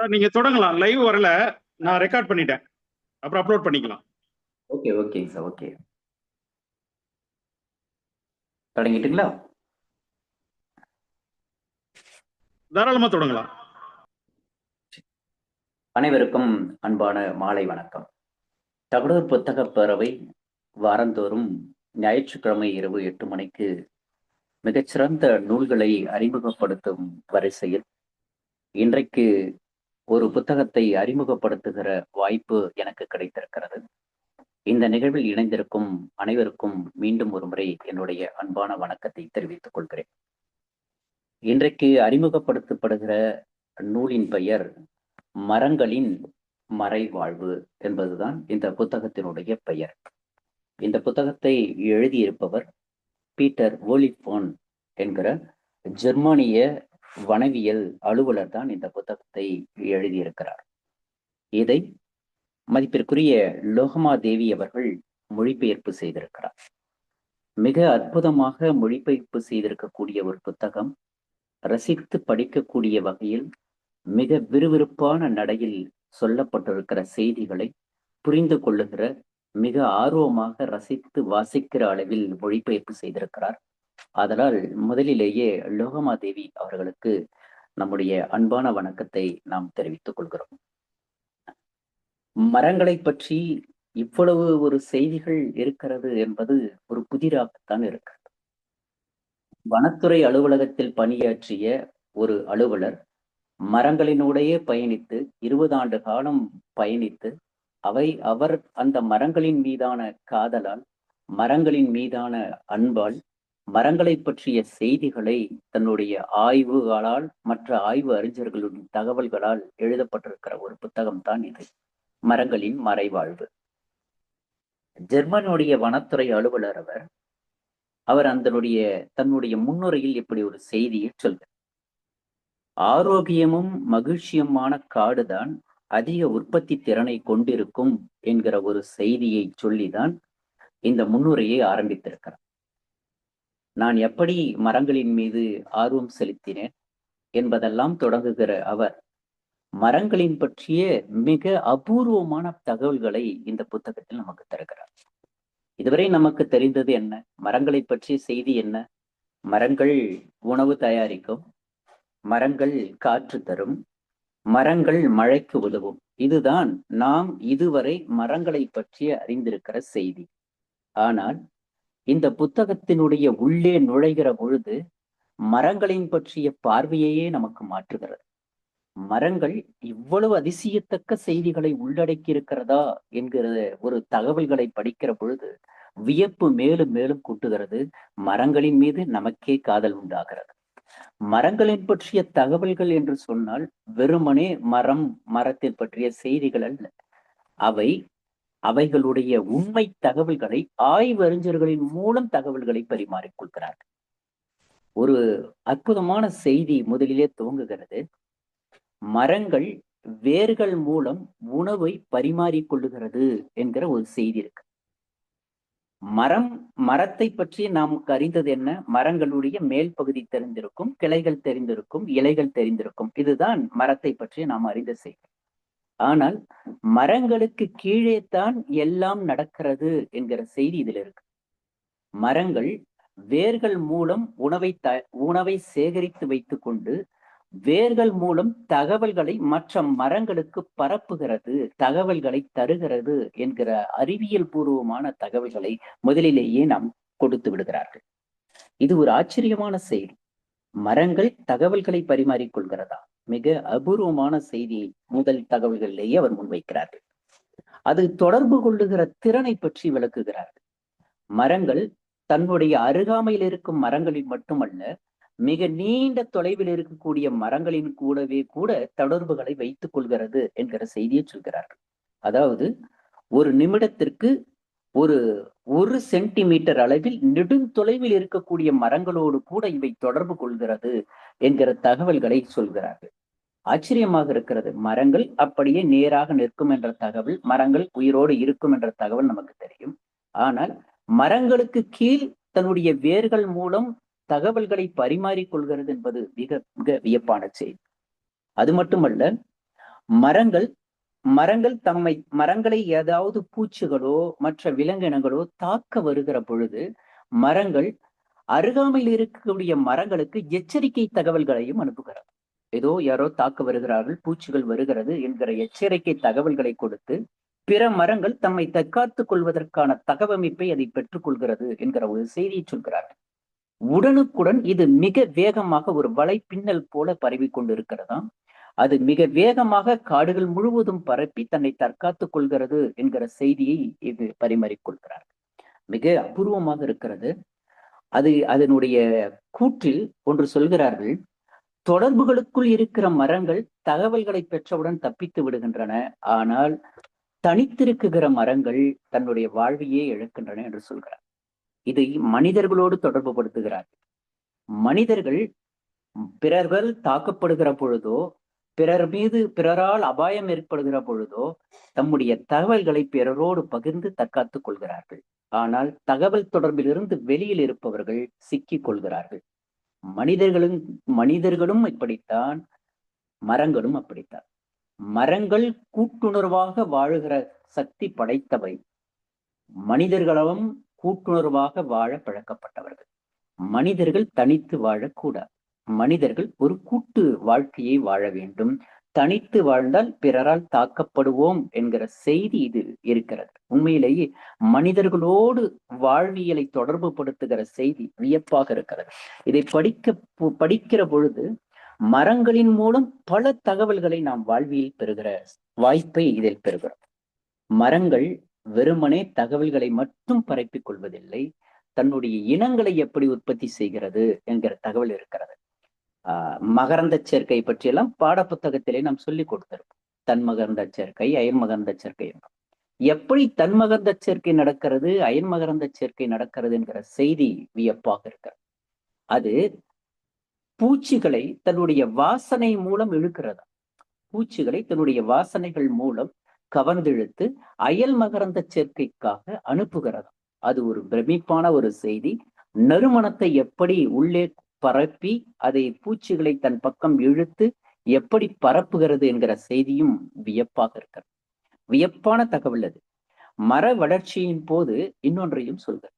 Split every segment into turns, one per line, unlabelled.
Sir நீங்க தொடங்கலாம். Live வரல. நான் ரெக்கார்ட் பண்ணிட்டேன். அப்புறம் அப்லோட் பண்ணிக்கலாம்.
ஓகே ஓகேங்க சார். ஓகே, தொடங்கிட்டுங்களா?
தாராளமா தொடங்கலாம்.
அனைவருக்கும் அன்பான மாலை வணக்கம். தகடூர் புத்தக பேரவை வாரந்தோறும் ஞாயிற்றுக்கிழமை இரவு 8 மணிக்கு மிகச்சிறந்த நூல்களை அறிமுகப்படுத்தும் வரிசையில் இன்றைக்கு ஒரு புத்தகத்தை அறிமுகப்படுத்துகிற வாய்ப்பு எனக்கு கிடைத்திருக்கிறது. இந்த நிகழ்வில் இணைந்திருக்கும் அனைவருக்கும் மீண்டும் ஒரு முறை என்னுடைய அன்பான வணக்கத்தை தெரிவித்துக் கொள்கிறேன். இன்றைக்கு அறிமுகப்படுத்தப்படுகிற நூலின் பெயர் மரங்களின் மறைவாழ்வு என்பதுதான் இந்த புத்தகத்தினுடைய பெயர். இந்த புத்தகத்தை எழுதியிருப்பவர் பீட்டர் வோலிஃபோன் என்கிற ஜெர்மானிய வனவியல் அலுவலர் தான் இந்த புத்தகத்தை எழுதியிருக்கிறார். இதை மதிப்பிற்குரிய லோகமா தேவி அவர்கள் மொழிபெயர்ப்பு செய்திருக்கிறார். மிக அற்புதமாக மொழிபெயர்ப்பு செய்திருக்கக்கூடிய ஒரு புத்தகம். ரசித்து படிக்கக்கூடிய வகையில் மிக விறுவிறுப்பான நடையில் சொல்லப்பட்டிருக்கிற செய்திகளை புரிந்து கொள்ளுகிற மிக ஆர்வமாக ரசித்து வாசிக்கிற அளவில் மொழிபெயர்ப்பு செய்திருக்கிறார். அதனால் முதலிலேயே லோகமா தேவி அவர்களுக்கு நம்முடைய அன்பான வணக்கத்தை நாம் தெரிவித்துக் கொள்கிறோம். மரங்களை பற்றி இவ்வளவு ஒரு செய்திகள் இருக்கிறது என்பது ஒரு புதிராகத்தான் இருக்கிறது. வனத்துறை அலுவலகத்தில் பணியாற்றிய ஒரு அலுவலர் மரங்களினூடையே பயணித்து 20 ஆண்டு காலம் பயணித்து அவர் அந்த மரங்களின் மீதான காதலால், மரங்களின் மீதான அன்பால், மரங்களை பற்றிய செய்திகளை தன்னுடைய ஆய்வுகளால், மற்ற ஆய்வு அறிஞர்களுடைய தகவல்களால் எழுதப்பட்டிருக்கிற ஒரு புத்தகம் தான் இது, மரங்களின் மறைவாழ்வு. ஜெர்மனுடைய வனத்துறை அலுவலர் அவர் தன்னுடைய முன்னுரையில் இப்படி ஒரு செய்தியை சொல்கிறார். ஆரோக்கியமும் மகிழ்ச்சியுமான காடுதான் அதிக உற்பத்தி திறனை கொண்டிருக்கும் என்கிற ஒரு செய்தியை சொல்லிதான் இந்த முன்னுரையை ஆரம்பித்திருக்கிறார். நான் எப்படி மரங்களின் மீது ஆர்வம் செலுத்தினேன் என்பதெல்லாம் தொடங்குகிற அவர் மரங்களின் பற்றிய மிக அபூர்வமான தகவல்களை இந்த புத்தகத்தில் நமக்கு தருகிறார். இதுவரை நமக்கு தெரிந்தது என்ன? மரங்களை பற்றிய செய்தி என்ன? மரங்கள் உணவு தயாரிக்கும், மரங்கள் காற்று தரும், மரங்கள் மழைக்கு உதவும். இதுதான் நாம் இதுவரை மரங்களை பற்றி அறிந்திருக்கிற செய்தி. ஆனால் இந்த புத்தகத்தினுடைய உள்ளே நுழைகிற பொழுது மரங்களின் பற்றிய பார்வையையே நமக்கு மாற்றுகிறது. மரங்கள் இவ்வளவு அதிசயத்தக்க செய்திகளை உள்ளடக்கி இருக்கிறதா என்கிற ஒரு தகவல்களை படிக்கிற பொழுது வியப்பு மேலும் மேலும் கூட்டுகிறது. மரங்களின் மீது நமக்கே காதல் உண்டாகிறது. மரங்களின் பற்றிய தகவல்கள் என்று சொன்னால் வெறுமனே மரத்தை பற்றிய செய்திகள் அல்ல. அவைகளுடைய உண்மை தகவல்களை ஆய்வறிஞர்களின் மூலம் தகவல்களை பரிமாறிக்கொள்கிறார்கள். ஒரு அற்புதமான செய்தி முதலிலே துவங்குகிறது. மரங்கள் வேர்கள் மூலம் உணவை பரிமாறிக்கொள்ளுகிறது என்கிற ஒரு செய்தி இருக்கு. மரத்தை பற்றி நமக்கு அறிந்தது என்ன? மரங்களுடைய மேல் பகுதி தெரிந்திருக்கும், கிளைகள் தெரிந்திருக்கும், இலைகள் தெரிந்திருக்கும். இதுதான் மரத்தை பற்றி நாம் அறிந்த செய்தி. ஆனால் மரங்களுக்கு கீழே தான் எல்லாம் நடக்கிறது என்கிற செய்தி இதில் இருக்கு. மரங்கள் வேர்கள் மூலம் உணவை சேகரித்து வைத்துக் கொண்டு வேர்கள் மூலம் தகவல்களை மற்ற மரங்களுக்கு பரப்புகிறது, தகவல்களை தருகிறது என்கிற அறிவியல் பூர்வமான தகவல்களை முதலிலேயே நாம் கொடுத்து விடுகிறார்கள். இது ஒரு ஆச்சரியமான செய்தி. மரங்கள் தகவல்களை பரிமாறிக்கொள்கிறதா? மிக அபூர்வமான செய்தியை முதல் தகவல்களிலேயே அவர் முன்வைக்கிறார்கள். அது தொடர்பு கொள்ளுகிற திறனை பற்றி விளக்குகிறார்கள். மரங்கள் தன்னுடைய அருகாமையில் இருக்கும் மரங்களில் மட்டுமல்ல, மிக நீண்ட தொலைவில் இருக்கக்கூடிய மரங்களின் கூட தொடர்புகளை வைத்துக் கொள்கிறது என்கிற செய்தியை சொல்கிறார்கள். அதாவது ஒரு நிமிடத்திற்கு ஒரு சென்டிமீட்டர் அளவில் நெடுந்தொலைவில் இருக்கக்கூடிய மரங்களோடு கூட இவை தொடர்பு கொள்கிறது என்கிற தகவல்களை சொல்கிறார்கள். ஆச்சரியமாக இருக்கிறது. மரங்கள் அப்படியே நேராக நிற்கும் என்ற தகவல், மரங்கள் உயிரோடு இருக்கும் என்ற தகவல் நமக்கு தெரியும். ஆனால் மரங்களுக்கு கீழ் தன்னுடைய வேர்கள் மூலம் தகவல்களை பரிமாறிக்கொள்கிறது என்பது மிக மிக வியப்பான செய்தி. அது மட்டுமல்ல, மரங்கள் மரங்களை ஏதாவது பூச்சிகளோ மற்ற விலங்கினங்களோ தாக்க வருகிற பொழுது மரங்கள் அருகாமையில் இருக்கக்கூடிய மரங்களுக்கு எச்சரிக்கை தகவல்களையும் அனுப்புகிறது. ஏதோ யாரோ தாக்க வருகிறார்கள், பூச்சிகள் வருகிறது என்கிற எச்சரிக்கை தகவல்களை கொடுத்து பிற மரங்கள் தம்மை தற்காத்துக் கொள்வதற்கான தகவமைப்பை அதை பெற்றுக் கொள்கிறது என்கிற ஒரு செய்தியை சொல்கிறார்கள். உடனுக்குடன் இது மிக வேகமாக ஒரு வலைப்பின்னல் போல பரவி கொண்டிருக்கிறதாம். அது மிக வேகமாக காடுகள் முழுவதும் பரப்பி தன்னை தற்காத்துக் கொள்கிறது என்கிற செய்தியை இது பரிமாறிக்கொள்கிறார். மிக அபூர்வமாக இருக்கிறது. அதனுடைய கூற்றில் ஒன்று சொல்கிறார்கள், தொடர்புகளுக்குள் இருக்கிற மரங்கள் தகவல்களை பெற்றவுடன் தப்பித்து விடுகின்றன, ஆனால் தனித்திருக்குகிற மரங்கள் தன்னுடைய வாழ்வையே இழக்கின்றன என்று சொல்கிறார். இதை மனிதர்களோடு தொடர்பு படுத்துகிறார். மனிதர்கள் பிறர்கள் தாக்கப்படுகிற பொழுதோ பிறரால் அபாயம் ஏற்படுகிற பொழுதோ தம்முடைய தகவல்களை பிறரோடு பகிர்ந்து தற்காத்துக் கொள்கிறார்கள். ஆனால் தகவல் தொடர்பிலிருந்து வெளியில் இருப்பவர்கள் சிக்கிக் கொள்கிறார்கள். மனிதர்களும் இப்படித்தான், மரங்களும் அப்படித்தான். மரங்கள் கூட்டுணர்வாக வாழுகிற சக்தி படைத்தவை. மனிதர்களும் கூட்டுணர்வாக வாழ பழக்கப்பட்டவர்கள். மனிதர்கள் தனித்து வாழக்கூடாது. மனிதர்கள் ஒரு கூட்டு வாழ்க்கையை வாழ வேண்டும். தனித்து வாழ்ந்தால் பிறரால் தாக்கப்படுவோம் என்கிற செய்தி இது இருக்கிறது. உண்மையிலேயே மனிதர்களோடு வாழ்வியலை தொடர்பு படுத்துகிற செய்தி வியப்பாக இருக்கிறது. இதை படிக்கிற பொழுது மரங்களின் மூலம் பல தகவல்களை நாம் வாழ்வியல் பெறுகிற வாய்ப்பை இதில் பெறுகிறோம். மரங்கள் வெறுமனே தகவல்களை மட்டும் பரப்பிக் கொள்வதில்லை, தன்னுடைய இனங்களை எப்படி உற்பத்தி செய்கிறது என்கிற தகவல் இருக்கிறது. மகரந்த சேர்க்கை பற்றியெல்லாம் பாடப்புத்தகத்திலே நாம் சொல்லிக் கொடுத்திருக்கோம். தன்மகரந்த சேர்க்கை, அயன்மகரந்த சேர்க்கை. எப்படி தன்மகரந்த சேர்க்கை நடக்கிறது, அயன்மகரந்த சேர்க்கை நடக்கிறது என்கிற செய்தி வியப்பாக இருக்கிறது. அது பூச்சிகளை தன்னுடைய வாசனை மூலம் இழுக்கிறதா. பூச்சிகளை தன்னுடைய வாசனைகள் மூலம் கவர்ந்திழுத்து அயல் மகரந்த சேர்க்கைக்காக அனுப்புகிறதா. அது ஒரு பிரமிப்பான ஒரு செய்தி. நறுமணத்தை எப்படி உள்ளே பரப்பி அதை பூச்சிகளை தன் பக்கம் இழுத்து எப்படி பரப்புகிறது என்கிற செய்தியும் வியப்பாக இருக்கிறது. வியப்பான தகவல் அது. மர வளர்ச்சியின் போது இன்னொன்றையும் சொல்கிறார்.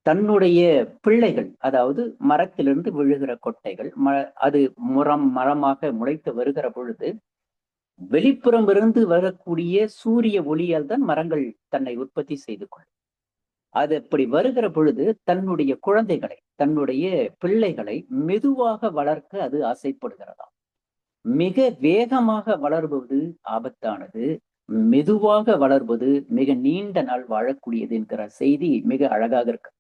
தன்னுடைய பிள்ளைகள், அதாவது மரத்திலிருந்து விழுகிற கொட்டைகள், அது மரமாக முளைத்து வருகிற பொழுது வெளிப்புறம் இருந்து வரக்கூடிய சூரிய ஒளியால் தான் மரங்கள் தன்னை உற்பத்தி செய்து கொள்ளும். அது அப்படி வருகிற பொழுது தன்னுடைய குழந்தைகளை, தன்னுடைய பிள்ளைகளை மெதுவாக வளர்க்க அது ஆசைப்படுகிறதா. மிக வேகமாக வளர்வது ஆபத்தானது, மெதுவாக வளர்வது மிக நீண்ட நாள் வாழக்கூடியது என்கிற செய்தி மிக அழகாக இருக்கு.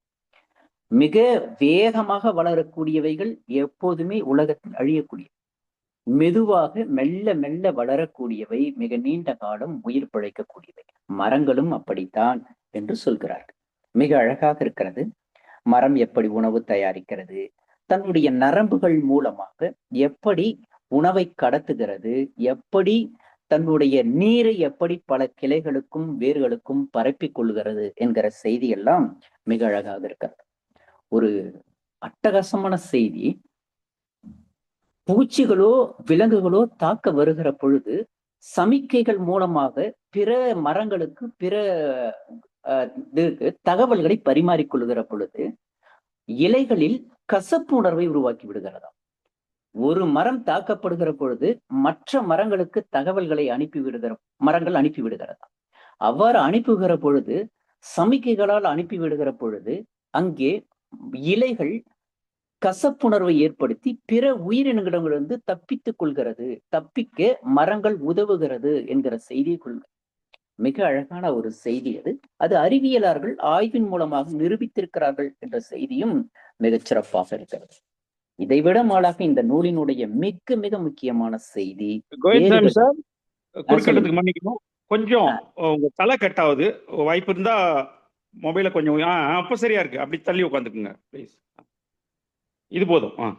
மிக வேகமாக வளரக்கூடியவைகள் எப்போதுமே உலகத்தில் அழியக்கூடிய, மெதுவாக மெல்ல மெல்ல வளரக்கூடியவை மிக நீண்ட காலம் உயிர் பிழைக்கக்கூடியவை. மரங்களும் அப்படித்தான் என்று சொல்கிறார்கள். மிக அழகாக இருக்கிறது. மரம் எப்படி உணவு தயாரிக்கிறது, தன்னுடைய நரம்புகள் மூலமாக எப்படி உணவை கடத்துகிறது, எப்படி தன்னுடைய நீரை எப்படி பல கிளைகளுக்கும் வேர்களுக்கும் பரப்பிக் கொள்கிறது என்கிற செய்தி எல்லாம் மிக அழகாக இருக்கிறது. ஒரு அட்டகாசமான செய்தி. பூச்சிகளோ விலங்குகளோ தாக்க வருகிற பொழுது சமிக்கைகள் மூலமாக பிற மரங்களுக்கு, பிற தகவல்களை பரிமாறிக்கொள்ளுகிற பொழுது இலைகளில் கசப்பு உணர்வை உருவாக்கி விடுகிறதா. ஒரு மரம் தாக்கப்படுகிற பொழுது மற்ற மரங்களுக்கு தகவல்களை மரங்கள் அனுப்பிவிடுகிறதா. அவ்வாறு அனுப்புகிற பொழுது, சமிக்கைகளால் அனுப்பிவிடுகிற பொழுது அங்கே இலைகள் கசப்புணர்வை ஏற்படுத்தி பிற உயிரினங்களிடமிருந்து தப்பித்துக் கொள்கிறது, தப்பிக்க மரங்கள் உதவுகிறது என்கிற செய்தியை கொள்க. மிக அழகான ஒரு செய்தி அது. அது அறிவியலாளர்கள் ஆய்வின் மூலமாக நிரூபித்திருக்கிறார்கள் என்ற செய்தியும் மிகச் சிறப்பாக இருக்கிறது. இதைவிட மாறாக இந்த நூலினுடைய மிக மிக முக்கியமான செய்தி,
குறுக்கிட்டதுக்கு மன்னிக்கணும், கொஞ்சம் உங்க தலை கட் ஆகுது, வாய்ப்பு இருந்தா மொபைல கொஞ்சம் அப்ப சரியா இருக்கு, அப்படி தள்ளி உட்காந்துக்குங்க ப்ளீஸ். இது போதும்.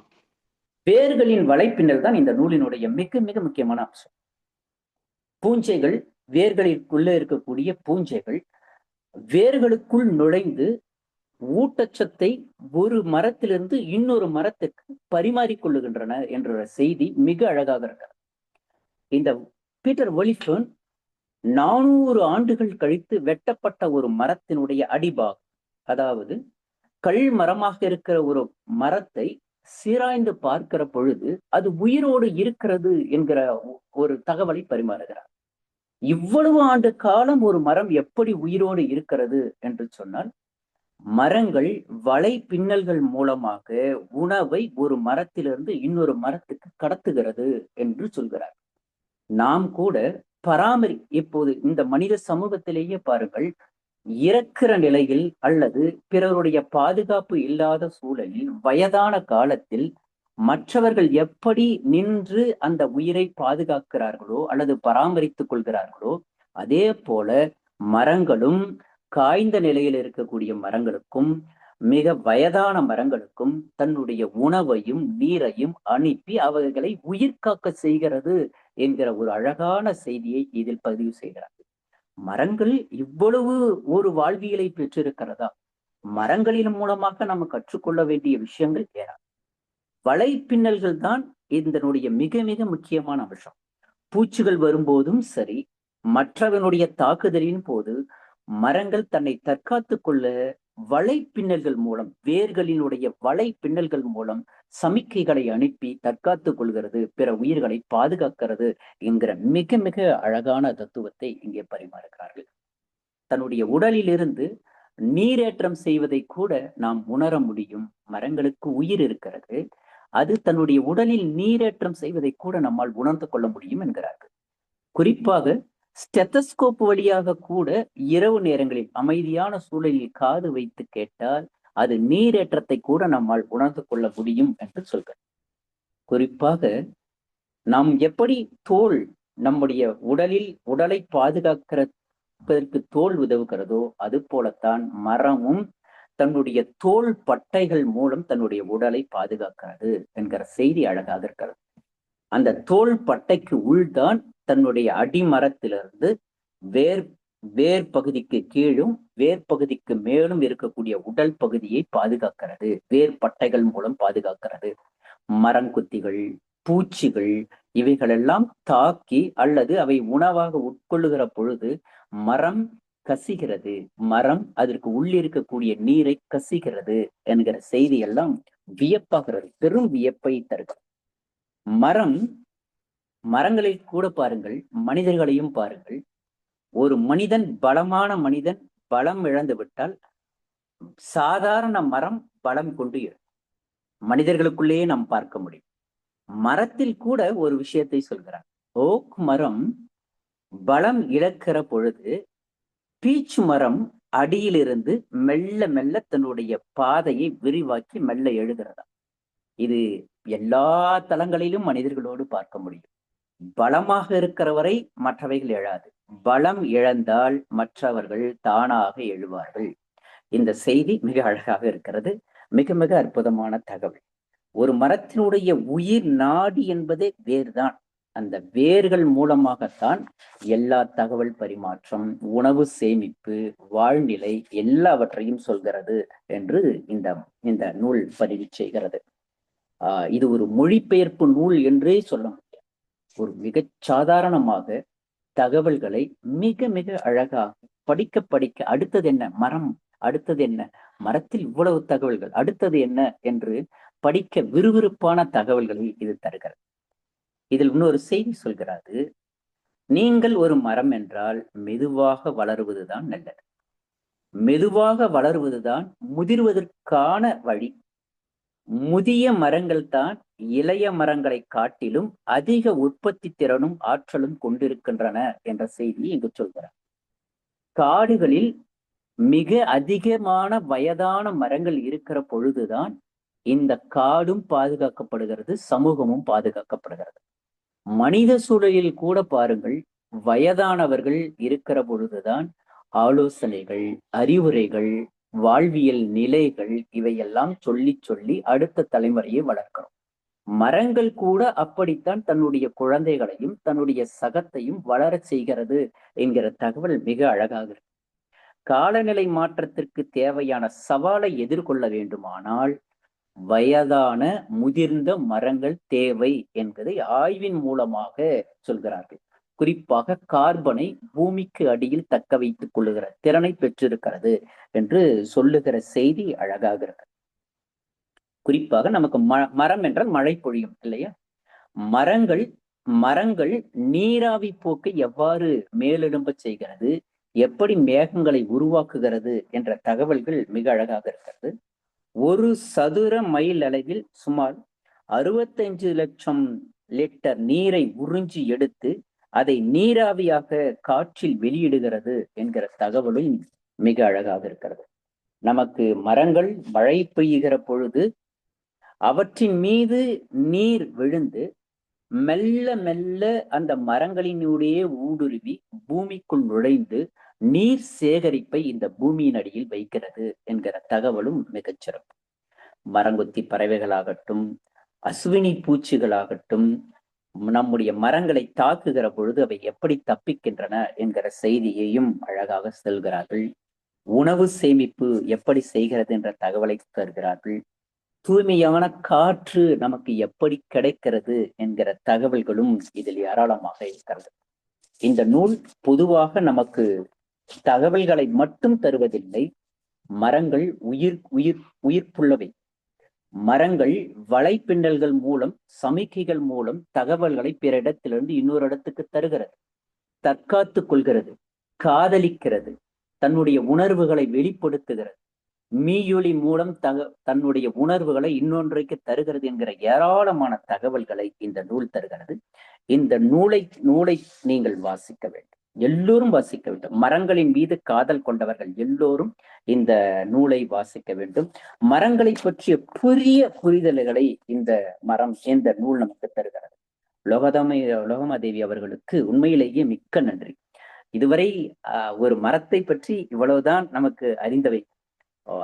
வேர்களின் வலைப்பின்னல் தான் இந்த நூலினுடைய மிக மிக முக்கியமான அம்சம். பூஞ்சைகள், வேர்களுக்குள்ள இருக்கக்கூடிய பூஞ்சைகள் வேர்களுக்குள் நுழைந்து ஊட்டச்சத்தை ஒரு மரத்திலிருந்து இன்னொரு மரத்துக்கு பரிமாறிக்கொள்ளுகின்றன என்ற செய்தி மிக அழகாக இருக்கிறது. இந்த பீட்டர் ஒலிஃபர்ன் 400 ஆண்டுகள் கழித்து வெட்டப்பட்ட ஒரு மரத்தினுடைய அடிபாகம், அதாவது கல் மரமாக இருக்கிற ஒரு மரத்தை சீராய்ந்து பார்க்கிற பொழுது அது உயிரோடு இருக்கிறது என்கிற ஒரு தகவலை பரிமாறுகிறார். இவ்வளவு ஆண்டு காலம் ஒரு மரம் எப்படி உயிரோடு இருக்கிறது என்று சொன்னால், மரங்கள் வலை பின்னல்கள் மூலமாக உணவை ஒரு மரத்திலிருந்து இன்னொரு மரத்துக்கு கடத்துகிறது என்று சொல்கிறார். நாம் கூட இப்போது இந்த மனித சமூகத்திலேயே பாருங்கள், இறக்கிற நிலையில் அல்லது பிறருடைய பாதுகாப்பு இல்லாத சூழலில் வயதான காலத்தில் மற்றவர்கள் எப்படி நின்று அந்த உயிரை பாதுகாக்கிறார்களோ அல்லது பராமரித்துக் கொள்கிறார்களோ, அதே போல மரங்களும் காய்ந்த நிலையில் இருக்கக்கூடிய மரங்களுக்கும் மிக வயதான மரங்களுக்கும் தன்னுடைய உணவையும் நீரையும் அனுப்பி அவர்களை உயிர் காக்க செய்கிறது என்கிற ஒரு அழகான செய்தியை இதில் பதிவு செய்கிறார். மரங்கள் இவ்வளவு ஒரு வாழ்வியலை பெற்றிருக்கிறதா? மரங்களின் மூலமாக நம்ம கற்றுக்கொள்ள வேண்டிய விஷயங்கள் ஏறா. வலை பின்னல்கள் தான் இதனுடைய மிக மிக முக்கியமான அம்சம். பூச்சிகள் வரும்போதும் சரி, மற்றவனுடைய தாக்குதலின் போது மரங்கள் தன்னை தற்காத்துக் கொள்ள வலை பின்னல்கள் மூலம், வேர்களினுடைய வலை பின்னல்கள் மூலம் சமிக்கைகளை அனுப்பி தற்காத்துக் கொள்கிறது, பிற உயிர்களை பாதுகாக்கிறது என்கிற மிக மிக அழகான தத்துவத்தை இங்கே பரிமாறுகிறார்கள். தன்னுடைய உடலிலிருந்து நீரேற்றம் செய்வதை கூட நாம் உணர முடியும். மரங்களுக்கு உயிர் இருக்கிறது, அது தன்னுடைய உடலில் நீரேற்றம் செய்வதை கூட நம்மால் உணர்ந்து கொள்ள முடியும் என்கிறார்கள். குறிப்பாக ஸ்டெத்தஸ்கோப் வழியாக கூட இரவு நேரங்களில் அமைதியான சூழலில் காது வைத்து கேட்டால் அது நீரேற்றத்தை கூட நம்மால் உணர்ந்து கொள்ள முடியும் என்று சொல்கிறார். குறிப்பாக நாம் எப்படி தோல் நம்முடைய உடலை பாதுகாக்கிறதற்கு தோல் உதவுகிறதோ, அது போலத்தான் மரமும் தன்னுடைய தோல் பட்டைகள் மூலம் தன்னுடைய உடலை பாதுகாக்கிறது என்கிற செய்தி அழகாக இருக்கிறது. அந்த தோல் பட்டைக்கு உள்தான் தன்னுடைய அடிமரத்திலிருந்து வேர் பகுதிக்கு கீழும் வேர் பகுதிக்கு மேலும் இருக்கக்கூடிய உடல் பகுதியை பாதுகாக்கிறது, வேர் பட்டைகள் மூலம் பாதுகாக்கிறது. மரங்குத்திகள், பூச்சிகள் இவைகளெல்லாம் தாக்கி அல்லது அவை உணவாக உட்கொள்ளுகிற பொழுது மரம் கசிகிறது, மரம் அதற்கு உள்ளிருக்கக்கூடிய நீரை கசிகிறது என்கிற செய்தி எல்லாம் வியப்பாகிறது, பெரும் வியப்பை தருகிறது. மரங்களில் கூட பாருங்கள், மனிதர்களையும் பாருங்கள். ஒரு மனிதன், பலமான மனிதன் பலம் இழந்து விட்டால் சாதாரண மரம் பலம் கொண்டு மனிதர்களுக்குள்ளேயே நாம் பார்க்க முடியும். மரத்தில் கூட ஒரு விஷயத்தை சொல்கிறார். ஓக் மரம் பலம் இழக்கிற பொழுது பீச் மரம் அடியிலிருந்து மெல்ல மெல்ல தன்னுடைய பாதையை விரிவாக்கி மெல்ல எழுகிறதா. இது எல்லா தளங்களிலும் மனிதர்களோடு பார்க்க முடியும். பலமாக இருக்கிறவரை மற்றவைகள் எழாது, பலம் இழந்தால் மற்றவர்கள் தானாக எழுவார்கள். இந்த செய்தி மிக அழகாக இருக்கிறது, மிக மிக அற்புதமான தகவல். ஒரு மரத்தினுடைய உயிர் நாடி என்பதே வேர்தான். அந்த வேர்கள் மூலமாகத்தான் எல்லா தகவல் பரிமாற்றம், உணவு சேமிப்பு, வாழ்நிலை எல்லாவற்றையும் சொல்கிறது என்று இந்த நூல் பதிவு செய்கிறது. இது ஒரு மொழிபெயர்ப்பு நூல் என்றே சொல்ல முடியாது. ஒரு மிகச் சாதாரணமாக தகவல்களை மிக மிக அழகாக படிக்க அடுத்தது என்ன மரம், அடுத்தது என்ன மரத்தில் இவ்வளவு தகவல்கள், அடுத்தது என்ன என்று படிக்க விறுவிறுப்பான தகவல்களை இது தருகிறது. இதில் இன்னொரு செய்தி சொல்கிறது. நீங்கள் ஒரு மரம் என்றால் மெதுவாக வளருவதுதான் நல்லது, மெதுவாக வளருவதுதான் முதிர்வதற்கான வழி. முதிய மரங்கள் தான் இளைய மரங்களை காட்டிலும் அதிக உற்பத்தி திறனும் ஆற்றலும் கொண்டிருக்கின்றன என்ற செய்தியை இங்கு சொல்கிறார். காடுகளில் மிக அதிகமான வயதான மரங்கள் இருக்கிற பொழுதுதான் இந்த காடும் பாதுகாக்கப்படுகிறது, சமூகமும் பாதுகாக்கப்படுகிறது. மனித சூழலில் கூட பாருங்கள், வயதானவர்கள் இருக்கிற பொழுதுதான் ஆலோசனைகள், அறிவுரைகள், வாழ்வியல் நிலைகள் இவையெல்லாம் சொல்லி அடுத்த தலைமுறையை வளர்க்கிறோம். மரங்கள் கூட அப்படித்தான் தன்னுடைய குழந்தைகளையும் தன்னுடைய சகத்தையும் வளர செய்கிறது என்கிற தகவல் மிக அழகாக இருக்கு. காலநிலை மாற்றத்திற்கு தேவையான சவாலை எதிர்கொள்ள வேண்டுமானால் வயதான முதிர்ந்த மரங்கள் தேவை என்பதை ஆய்வின் மூலமாக சொல்கிறார்கள். குறிப்பாக கார்பனை பூமிக்கு அடியில் தக்க வைத்துக் கொள்ளுகிற திறனை பெற்றிருக்கிறது என்று சொல்லுகிற செய்தி அழகாக இருக்கு. குறிப்பாக நமக்கு மரம் என்றால் மழை பொழியும் இல்லையா? மரங்கள் மரங்கள் நீராவி போக்கை எவ்வாறு மேலெழும்ப செய்கிறது, எப்படி மேகங்களை உருவாக்குகிறது என்ற தகவல்கள் மிக அழகாக இருக்கிறது. ஒரு சதுர மைல் அளவில் சுமார் 65 லட்சம் லிட்டர் நீரை உறிஞ்சி எடுத்து அதை நீராவியாக காற்றில் வெளியிடுகிறது என்கிற தகவலும் மிக அழகாக இருக்கிறது. நமக்கு மரங்கள் மழை பெய்யுகிற பொழுது அவற்றின் மீது நீர் விழுந்து மெல்ல மெல்ல அந்த மரங்களினுடைய ஊடுருவி பூமிக்குள் நுழைந்து நீர் சேகரிப்பை இந்த பூமியின் அடியில் வைக்கிறது என்கிற தகவலும் மிகச்சிறப்பு. மரங்கொத்தி பறவைகளாகட்டும், அஸ்வினி பூச்சிகளாகட்டும், நம்முடைய மரங்களை தாக்குகிற பொழுது அவை எப்படி தப்பிக்கின்றன என்கிற செய்தியையும் அழகாக செல்கிறார்கள். உணவு சேமிப்பு எப்படி செய்கிறது என்ற தகவலை தருகிறார்கள். தூய்மையான காற்று நமக்கு எப்படி கிடைக்கிறது என்கிற தகவல்களும் இதில் ஏராளமாக இருக்கிறது. இந்த நூல் பொதுவாக நமக்கு தகவல்களை மட்டும் தருவதில்லை. மரங்கள் உயிர்ப்புள்ளவை. மரங்கள் வலைப்பின்னல்கள் மூலம், சமிக்கைகள் மூலம் தகவல்களை பிற இடத்திலிருந்து இன்னொரு இடத்துக்கு தருகிறது, தற்காத்துக் கொள்கிறது, காதலிக்கிறது, தன்னுடைய உணர்வுகளை வெளிப்படுத்துகிறது, மீயொலி மூலம் தன்னுடைய உணர்வுகளை இன்னொன்றைக்கு தருகிறது என்கிற ஏராளமான தகவல்களை இந்த நூல் தருகிறது. இந்த நூலை நீங்கள் வாசிக்க வேண்டும், எல்லோரும் வாசிக்க வேண்டும். மரங்களின் மீது காதல் கொண்டவர்கள் எல்லோரும் இந்த நூலை வாசிக்க வேண்டும். மரங்களை பற்றிய புரிதல்களை இந்த நூல் நமக்கு தருகிறது. லோகமாதேவி அவர்களுக்கு உண்மையிலேயே மிக்க நன்றி. இதுவரை ஒரு மரத்தை பற்றி இவ்வளவுதான் நமக்கு அறிந்தவை.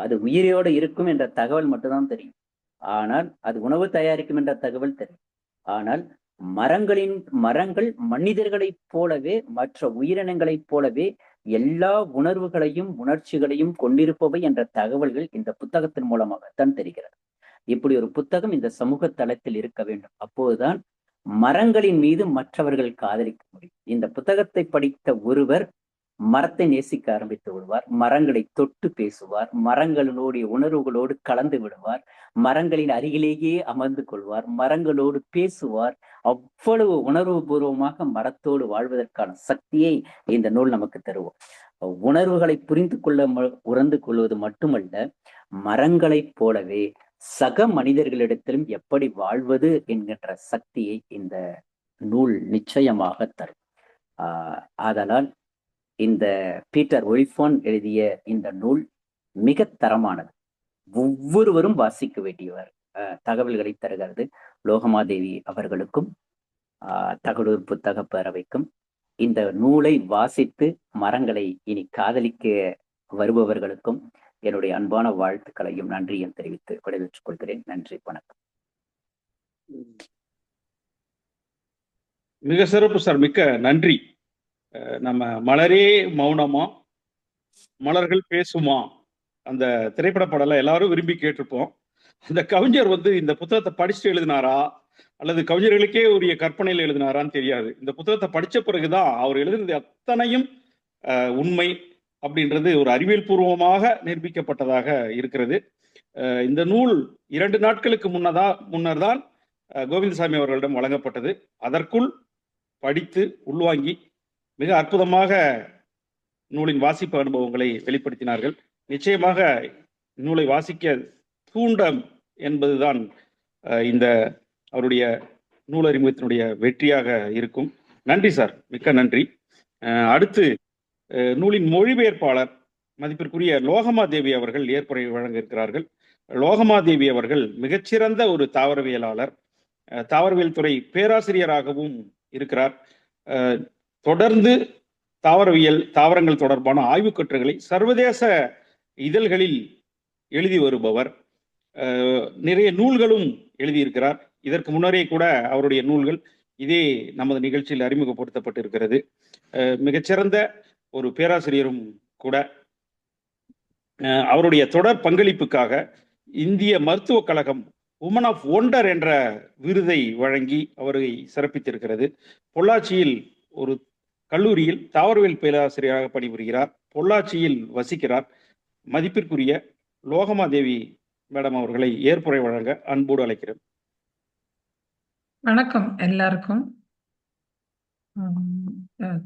அது உயிரோடு இருக்கும் என்ற தகவல் மட்டும்தான் தெரியும். ஆனால் அது உணவு தயாரிக்கும் என்ற தகவல் தெரியும். ஆனால் மரங்கள் மனிதர்களைப் போலவே, மற்ற உயிரினங்களைப் போலவே எல்லா உணர்வுகளையும் உணர்ச்சிகளையும் கொண்டிருப்பவை என்ற தகவல்கள் இந்த புத்தகத்தின் மூலமாகத்தான் தெரிகிறது. இப்படி ஒரு புத்தகம் இந்த சமூக தளத்தில் இருக்க வேண்டும். அப்போதுதான் மரங்களின் மீது மற்றவர்கள் காதலிக்க முடியும். இந்த புத்தகத்தை படித்த ஒருவர் மரத்தை நேசிக்க ஆரம்பித்து விடுவார், மரங்களை தொட்டு பேசுவார், மரங்களுடைய உணர்வுகளோடு கலந்து விடுவார், மரங்களின் அருகிலேயே அமர்ந்து கொள்வார், மரங்களோடு பேசுவார். அவ்வளவு உணர்வு பூர்வமாக மரத்தோடு வாழ்வதற்கான சக்தியை இந்த நூல் நமக்கு தருவோம். உணர்வுகளை புரிந்து கொள்வது மட்டுமல்ல, மரங்களைப் போலவே சக மனிதர்களிடத்திலும் எப்படி வாழ்வது என்கின்ற சக்தியை இந்த நூல் நிச்சயமாக தரும். ஆதலால் இந்த பீட்டர் ஒலிஃபான் எழுதிய இந்த நூல் மிக தரமானது, ஒவ்வொருவரும் வாசிக்க வேண்டியவர் தகவல்களை தருகிறது. லோகமாதேவி அவர்களுக்கும் தகடூர் புத்தக பேரவைக்கும் இந்த நூலை வாசித்து மரங்களை இனி காதலிக்க வருபவர்களுக்கும் என்னுடைய அன்பான வாழ்த்துக்களையும் நன்றியும் தெரிவித்து விடைபெற்றுக் கொள்கிறேன். நன்றி, வணக்கம்.
மிக சிறப்பு சார், மிக்க நன்றி. நம்ம மலரே மௌனமா மலர்கள் பேசுமா அந்த திரைப்பட பாடல எல்லாரும் விரும்பி கேட்டிருப்போம். அந்த கவிஞர் இந்த புத்தகத்தை படிச்சுட்டு எழுதினாரா அல்லது கவிஞர்களுக்கே உரிய கற்பனையில் எழுதினாரான்னு தெரியாது. இந்த புத்தகத்தை படிச்ச பிறகுதான் அவர் எழுதினது அத்தனையும் உண்மை அப்படின்றது ஒரு அறிவியல் பூர்வமாக நிரூபிக்கப்பட்டதாக இருக்கிறது. இந்த நூல் 2 நாட்களுக்கு முன்னர் தான் கோவிந்தசாமி அவர்களிடம் வழங்கப்பட்டது. அதற்குள் படித்து உள்வாங்கி மிக அற்புதமாக நூலின் வாசிப்பு அனுபவங்களை வெளிப்படுத்தினார்கள். நிச்சயமாக நூலை வாசிக்க தூண்டம் என்பதுதான் இந்த அவருடைய நூலறிமுகத்தினுடைய வெற்றியாக இருக்கும். நன்றி சார், மிக்க நன்றி. அடுத்து நூலின் மொழிபெயர்ப்பாளர் மதிப்பிற்குரிய லோகமாதேவி அவர்கள் ஏற்புரை வழங்க இருக்கிறார்கள். லோகமாதேவி அவர்கள் மிகச்சிறந்த ஒரு தாவரவியலாளர், தாவரவியல் துறை பேராசிரியராகவும் இருக்கிறார். தொடர்ந்து தாவரங்கள் தொடர்பான ஆய்வுக் கட்டுரைகளை சர்வதேச இதழ்களில் எழுதி வருபவர். நிறைய நூல்களும் எழுதியிருக்கிறார். இதற்கு முன்னரே கூட அவருடைய நூல்கள் இதே நமது நிகழ்ச்சியில் அறிமுகப்படுத்தப்பட்டு இருக்கிறது. மிகச்சிறந்த ஒரு பேராசிரியரும் கூட. அவருடைய தொடர் பங்களிப்புக்காக இந்திய மருத்துவக் கழகம் உமன் ஆஃப் ஒண்டர் என்ற விருதை வழங்கி அவரை சிறப்பித்திருக்கிறது. பொள்ளாச்சியில் ஒரு கல்லூரியில் தாவரவியல் பேராசிரியராக பணிபுரிகிறார். பொள்ளாச்சியில் வசிக்கிறார். மதிப்பிற்குரிய லோகமாதேவி மேடம் அவர்களை ஏற்புரை வழங்க அன்போடு அழைக்கிறேன்.
வணக்கம் எல்லாருக்கும்.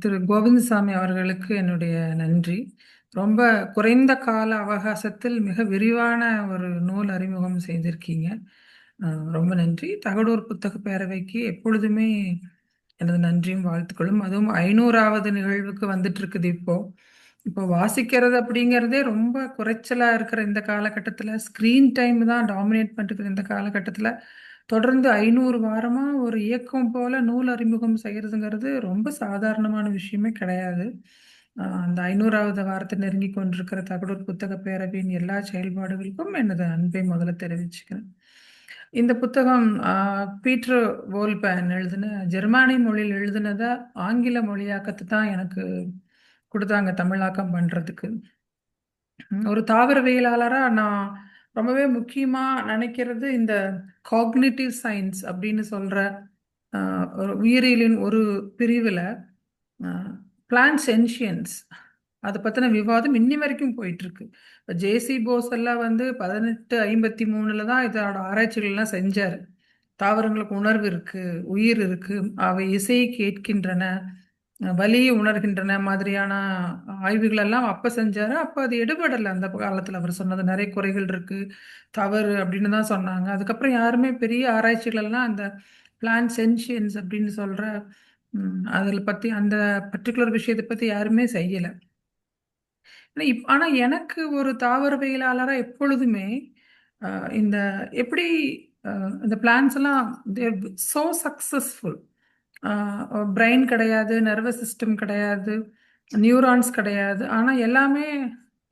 திரு கோவிந்தசாமி அவர்களுக்கு என்னுடைய நன்றி. ரொம்ப குறைந்த கால அவகாசத்தில் மிக விரிவான ஒரு நூல் அறிமுகம் செய்திருக்கீங்க. ரொம்ப நன்றி. தகடூர் புத்தக பேரவைக்கு எப்பொழுதுமே எனது நன்றியும் வாழ்த்துக்களும். அதுவும் 500வது நிகழ்வுக்கு வந்துட்டு இருக்குது. இப்போ வாசிக்கிறது அப்படிங்கிறதே ரொம்ப குறைச்சலா இருக்கிற இந்த காலகட்டத்தில், ஸ்க்ரீன் டைம் தான் டாமினேட் பண்ணிருக்கிற இந்த காலகட்டத்தில் தொடர்ந்து 500 வாரமா ஒரு இயக்கம் போல நூல் அறிமுகம் செய்யறதுங்கிறது ரொம்ப சாதாரணமான விஷயமே கிடையாது. அந்த 500வது வாரத்தை நெருங்கி கொண்டிருக்கிற தகடூர் புத்தக பேரவையின் எல்லா செயல்பாடுகளுக்கும் எனது அன்பை முதல்ல தெரிவிச்சுக்கிறேன். இந்த புத்தகம் பீட்டர் வோல்பேன் எழுதின, ஜெர்மானி மொழியில் எழுதினதை ஆங்கில மொழியாக்கத்தை தான் எனக்கு கொடுத்தாங்க தமிழாக்கம் பண்றதுக்கு. ஒரு தாவரவியலாளரா நான் ரொம்பவே முக்கியமா நினைக்கிறது இந்த காக்னிட்டிவ் சயின்ஸ் அப்படின்னு சொல்ற ஒரு உயிரியலின் ஒரு பிரிவுல பிளான்ட் சென்ஷியன்ஸ் அதை பத்தின விவாதம் இன்னி வரைக்கும் போயிட்டு இருக்கு. இப்போ ஜேசி போஸ் எல்லாம் 1853 தான் இதோட ஆராய்ச்சிகள்லாம் செஞ்சாரு. தாவரங்களுக்கு உணர்வு இருக்கு, உயிர் இருக்கு, அவை இசையை கேட்கின்றன, வலியை உணர்கின்றன மாதிரியான ஆய்வுகள் எல்லாம் அப்ப செஞ்சாரு. அப்ப அது எடுபடலை. அந்த காலத்துல அவர் சொன்னது நிறைய குறைகள் இருக்கு, தவறு அப்படின்னு தான் சொன்னாங்க. அதுக்கப்புறம் யாருமே பெரிய ஆராய்ச்சிகள் எல்லாம் அந்த பிளான்ட் சென்ஷியன்ஸ் அப்படின்னு சொல்ற அதில் பத்தி அந்த பர்டிகுலர் விஷயத்தை பத்தி யாருமே செய்யலை. ஆனா எனக்கு ஒரு தாவரவியலாளரா எப்பொழுதுமே இந்த எப்படி இந்த பிளான்ஸ் எல்லாம் சோ சக்சஸ்ஃபுல். பிரெயின் கிடையாது, நர்வஸ் சிஸ்டம் கிடையாது, நியூரான்ஸ் கிடையாது, ஆனா எல்லாமே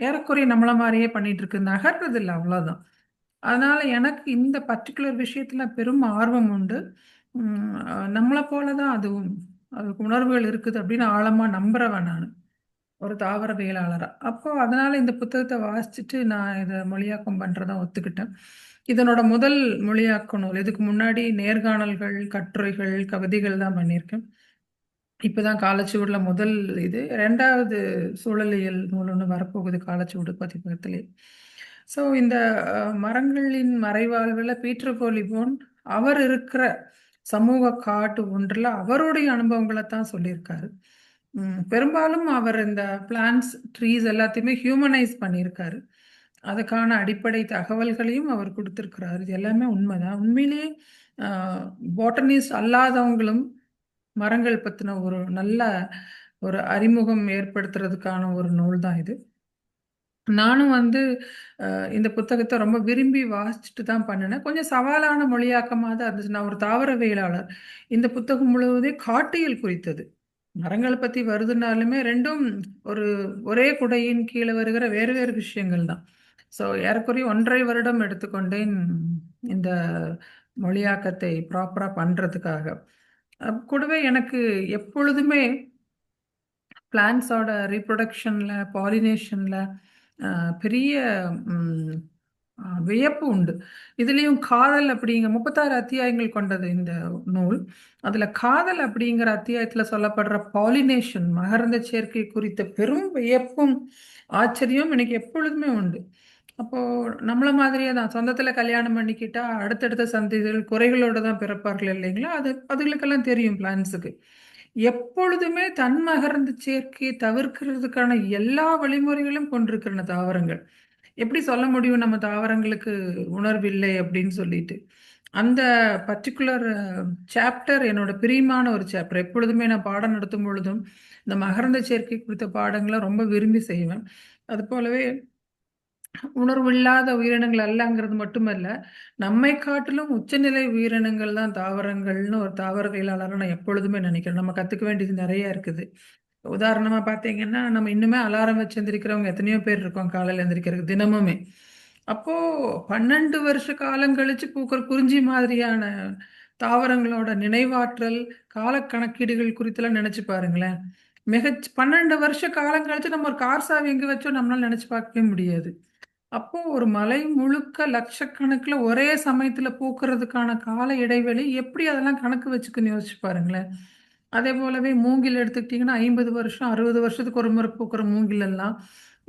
ஏறக்குறைய நம்மள மாதிரியே பண்ணிட்டு இருக்கு, நகர்றது இல்லை, அவ்வளவுதான். அதனால எனக்கு இந்த பர்டிகுலர் விஷயத்துல பெரும் ஆர்வம் உண்டு. நம்மளை போலதான் அதுக்கு உணர்வுகள் இருக்குது அப்படின்னு ஆழமா நம்புறவன் நான் ஒரு தாவரவியலாளரா. அப்போ அதனால இந்த புத்தகத்தை வாசிச்சுட்டு நான் இதை மொழியாக்கம் பண்றதா ஒத்துக்கிட்டேன். இதனோட முதல் மொழியாக்க நூல். இதுக்கு முன்னாடி நேர்காணல்கள், கட்டுரைகள், கவிதைகள் தான் பண்ணியிருக்கேன். இப்பதான் காலச்சுவடுல முதல் இது. 2வது சூழலியல் நூல் ஒன்று வரப்போகுது காலச்சுவடு பதிப்பகத்திலே. ஸோ இந்த மரங்களின் மறைவாழ்வில் பீட்டர் கோலிபோன் அவர் இருக்கிற சமூக காட்டு ஒன்றில் அவருடைய அனுபவங்களை தான் சொல்லியிருக்காரு. பெரும்பாலும் அவர் இந்த பிளான்ஸ், ட்ரீஸ் எல்லாத்தையுமே ஹியூமனைஸ் பண்ணியிருக்காரு. அதுக்கான அடிப்படை தகவல்களையும் அவர் கொடுத்திருக்கிறாரு. இது எல்லாமே உண்மைதான். உண்மையிலேயே பாட்டனிஸ்ட் அல்லாதவங்களும் மரங்கள் பற்றின ஒரு நல்ல ஒரு அறிமுகம் ஏற்படுத்துறதுக்கான ஒரு நூல் தான் இது. நானும் இந்த புத்தகத்தை ரொம்ப விரும்பி வாசிச்சுட்டு தான் பண்ணினேன். கொஞ்சம் சவாலான மொழியாக்கமாக தான் இருந்துச்சு. நான் ஒரு தாவரவியலாளர். இந்த புத்தகம் முழுவதே காட்டியல் குறித்தது. மரங்களை பற்றி வருதுனாலுமே ரெண்டும் ஒரே குடையின் கீழே வருகிற வேறு வேறு விஷயங்கள் தான். ஸோ ஏறக்குறைய 1.5 வருடம் எடுத்துக்கொண்டேன் இந்த மொழியாக்கத்தை ப்ராப்பராக பண்ணுறதுக்காக. கூடவே எனக்கு எப்பொழுதுமே பிளான்ஸோட ரீப்ரொடக்ஷனில், பாலினேஷனில் பெரிய வியப்பு உண்டு. இதுலேயும் காதல் அப்படிங்கிற 36 அத்தியாயங்கள் கொண்டது இந்த நூல். அதில் காதல் அப்படிங்கிற அத்தியாயத்தில் சொல்லப்படுற பாலினேஷன், மகரந்த சேர்க்கை குறித்த பெரும் வியப்பும் ஆச்சரியம் எனக்கு எப்பொழுதுமே உண்டு. அப்போது நம்மள மாதிரியே தான் சொந்தத்தில் கல்யாணம் பண்ணிக்கிட்டா அடுத்தடுத்த சந்ததிகள் குறைகளோடு தான் பிறப்பார்கள் இல்லைங்களா? அதுகளுக்கெல்லாம் தெரியும் பிளான்ஸுக்கு. எப்பொழுதுமே தன் மகரந்த சேர்க்கையை தவிர்க்கிறதுக்கான எல்லா வழிமுறைகளும் கொண்டிருக்கிற தாவரங்கள். எப்படி சொல்ல முடியும் நம்ம தாவரங்களுக்கு உணர்வு இல்லை அப்படின்னு சொல்லிட்டு? அந்த பர்டிகுலர் சாப்டர் என்னோட பிரியமான ஒரு சாப்டர். எப்பொழுதுமே நான் பாடம் நடத்தும் பொழுதும் இந்த மகரந்த சேர்க்கை குறித்த பாடங்களை ரொம்ப விரும்பி செய்வேன். அது போலவே உணர்வு இல்லாத உயிரினங்கள் அல்லங்கிறது மட்டுமல்ல, நம்மை காட்டிலும் உச்சநிலை உயிரினங்கள் தான் தாவரங்கள்னு ஒரு தாவரவியலாளரை நான் எப்பொழுதுமே நினைக்கிறேன். நம்ம கற்றுக்க வேண்டியது நிறைய இருக்குது. உதாரணமா பார்த்தீங்கன்னா, நம்ம இன்னுமே அலாரம் வச்சு எந்திரிக்கிறவங்க எத்தனையோ பேர் இருக்கோம் காலையில் எந்திரிக்கிறதுக்கு தினமுமே. அப்போ 12 வருஷ காலம் கழிச்சு பூக்கிற குறிஞ்சி மாதிரியான தாவரங்களோட நினைவாற்றல், கால கணக்கீடுகள் குறித்தெல்லாம் நினைச்சு பாருங்களேன். 12 வருஷ காலம் கழிச்சு நம்ம ஒரு கார் சாவி எங்க வச்சோம் நம்மளால நினைச்சு பார்க்கவே முடியாது. அப்போ ஒரு மலை முழுக்க லட்சக்கணக்கில் ஒரே சமயத்துல பூக்கிறதுக்கான கால இடைவெளி எப்படி அதெல்லாம் கணக்கு வச்சுக்குன்னு யோசிச்சு பாருங்களேன். அதே போலவே மூங்கில் எடுத்துக்கிட்டிங்கன்னா 50 வருஷம் 60 வருஷத்துக்கு ஒரு முறை பூக்கிற மூங்கில் எல்லாம்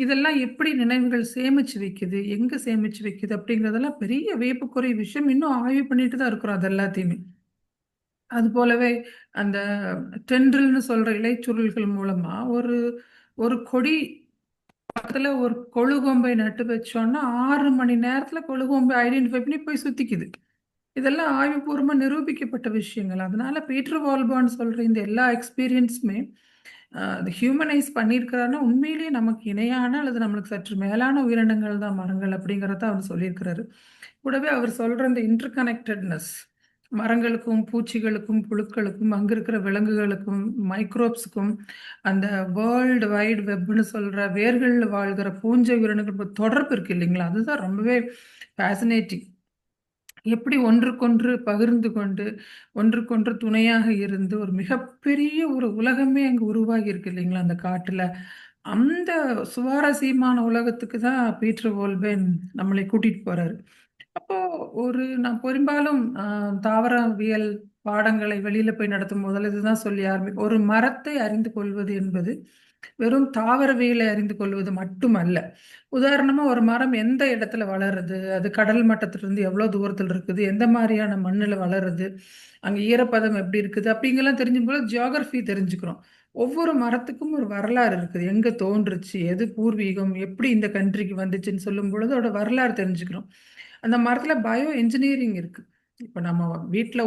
இதெல்லாம் எப்படி நினைவுகள் சேமிச்சு வைக்குது, எங்க சேமிச்சு வைக்குது அப்படிங்கிறதெல்லாம் பெரிய வியப்புக்குரிய விஷயம். இன்னும் ஆய்வு பண்ணிட்டு தான் இருக்கிறோம் அது எல்லாத்தையுமே. அது போலவே அந்த டென்ட்ரில்னு சொல்ற இலைச்சுருள்கள் மூலமா ஒரு ஒரு கொடி பக்கத்துல ஒரு கொழுகொம்பை நட்டு வச்சோம்னா 6 மணி நேரத்துல கொழுகொம்பை ஐடென்டிஃபை பண்ணி போய் சுத்திக்குது. இதெல்லாம் ஆய்வுபூர்வமா நிரூபிக்கப்பட்ட விஷயங்கள். அதனால பீட்டர் வால்பான் சொல்ற இந்த எல்லா எக்ஸ்பீரியன்ஸுமே அது ஹியூமனைஸ் பண்ணியிருக்கிறாருன்னா உண்மையிலேயே நமக்கு இணையான அல்லது நம்மளுக்கு சற்று மேலான உயிரினங்கள் தான் மரங்கள் அப்படிங்கிறத அவர் சொல்லியிருக்கிறாரு. கூடவே அவர் சொல்ற இந்த இன்டர் கனெக்டட்னஸ் மரங்களுக்கும் பூச்சிகளுக்கும் புழுக்களுக்கும் அங்க இருக்கிற விலங்குகளுக்கும் மைக்ரோப்ஸுக்கும் அந்த வேர்ல்டு வைடு வெப்னு சொல்ற வேர்களில் வாழ்கிற பூஞ்சை உயிரினங்கள் தொடர்பு இருக்கு இல்லைங்களா, அதுதான் ரொம்பவே ஃபேசினேட்டிங். எப்படி ஒன்றுக்கொன்று பகிர்ந்து கொண்டு ஒன்றுக்கொன்று துணையாக இருந்து ஒரு மிகப்பெரிய ஒரு உலகமே அங்கே உருவாகி இருக்கு இல்லைங்களா அந்த காட்டுல. அந்த சுவாரஸ்யமான உலகத்துக்கு தான் பீட்டர் வோல்பேன் நம்மளை கூட்டிட்டு போறாரு. அப்போ நான் பெரும்பாலும் தாவரவியல் பாடங்களை வெளியில போய் நடத்தும் போதில் இதுதான் சொல்லி ஆரம்பிப்பேன். ஒரு மரத்தை அறிந்து கொள்வது என்பது வெறும் தாவரவியலை அறிந்து கொள்வது மட்டுமல்ல. உதாரணமா ஒரு மரம் எந்த இடத்துல வளருது, அது கடல் மட்டத்திலிருந்து எவ்வளவு தூரத்தில் இருக்குது, எந்த மாதிரியான மண்ணுல வளருது, அங்க ஈரப்பதம் எப்படி இருக்குது அப்படிங்கெல்லாம் தெரிஞ்சும் போது ஜியோகிரபி தெரிஞ்சுக்கிறோம். ஒவ்வொரு மரத்துக்கும் ஒரு வரலாறு இருக்குது. எங்க தோன்றுச்சு, எது பூர்வீகம், எப்படி இந்த கண்ட்ரிக்கு வந்துச்சுன்னு சொல்லும் பொழுது அதோட வரலாறு தெரிஞ்சுக்கிறோம். அந்த மரத்துல பயோ என்ஜினியரிங் இருக்கு. இப்ப நம்ம வீட்டுல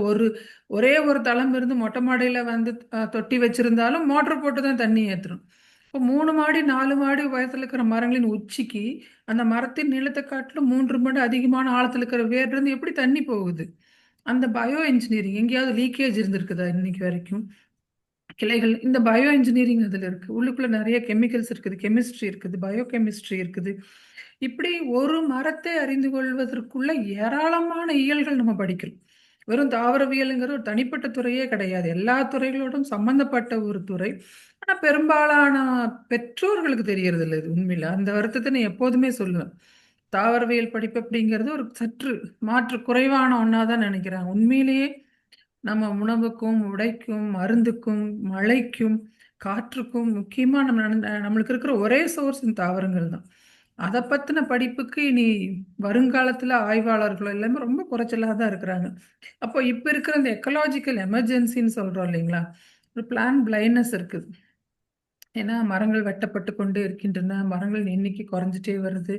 ஒரே ஒரு தளம் இருந்து மொட்டை மாடியில வந்து தொட்டி வச்சிருந்தாலும் மோட்டர் போட்டு தான் தண்ணி ஏத்துறோம். இப்போ 3 மாடி 4 மாடி உயரத்தில் இருக்கிற மரங்களின் உச்சிக்கு அந்த மரத்தின் நீளத்தை காட்டிலும் 3 மடங்கு அதிகமான ஆழத்தில் இருக்கிற வேர்ல இருந்து எப்படி தண்ணி போகுது? அந்த பயோ என்ஜினியரிங் எங்கேயாவது லீக்கேஜ் இருந்திருக்குதா இன்னைக்கு வரைக்கும்? கிளைகள் இந்த பயோ இன்ஜினியரிங் அதில் இருக்கு. உள்ளுக்குள்ள நிறைய கெமிக்கல்ஸ் இருக்குது, கெமிஸ்ட்ரி இருக்குது, பயோ கெமிஸ்ட்ரி இருக்குது. இப்படி ஒரு மரத்தை அறிந்து கொள்வதற்குள்ள ஏராளமான இயல்கள் நம்ம படிக்கிறோம். வெறும் தாவரவியலுங்கிற ஒரு தனிப்பட்ட துறையே கிடையாது, எல்லா துறைகளோடும் சம்பந்தப்பட்ட ஒரு துறை. ஆனா பெரும்பாலான பெற்றோர்களுக்கு தெரியறது இல்லை இது உண்மையில. அந்த வருத்தத்தை நான் எப்போதுமே சொல்லுவேன். தாவரவியல் படிப்பு அப்படிங்கிறது ஒரு சற்று மாற்று குறைவான ஒன்னாதான் நினைக்கிறாங்க. உண்மையிலேயே நம்ம உணவுக்கும் உடைக்கும் மருந்துக்கும் மழைக்கும் காற்றுக்கும் முக்கியமா நம்மளுக்கு இருக்கிற ஒரே சோர்ஸ் இந்த தாவரங்கள் தான். அதை பத்தின படிப்புக்கு இனி வருங்காலத்துல ஆய்வாளர்கள் எல்லாமே ரொம்ப குறைச்சலாக தான் இருக்கிறாங்க. அப்போ இப்ப இருக்கிற இந்த எக்கலாஜிக்கல் எமர்ஜென்சின்னு சொல்றோம் இல்லைங்களா, ஒரு பிளான் பிளைண்ட்னஸ் இருக்குது. ஏன்னா மரங்கள் வெட்டப்பட்டு கொண்டே இருக்கின்றன, மரங்கள் எண்ணிக்கை குறைஞ்சிட்டே வருது,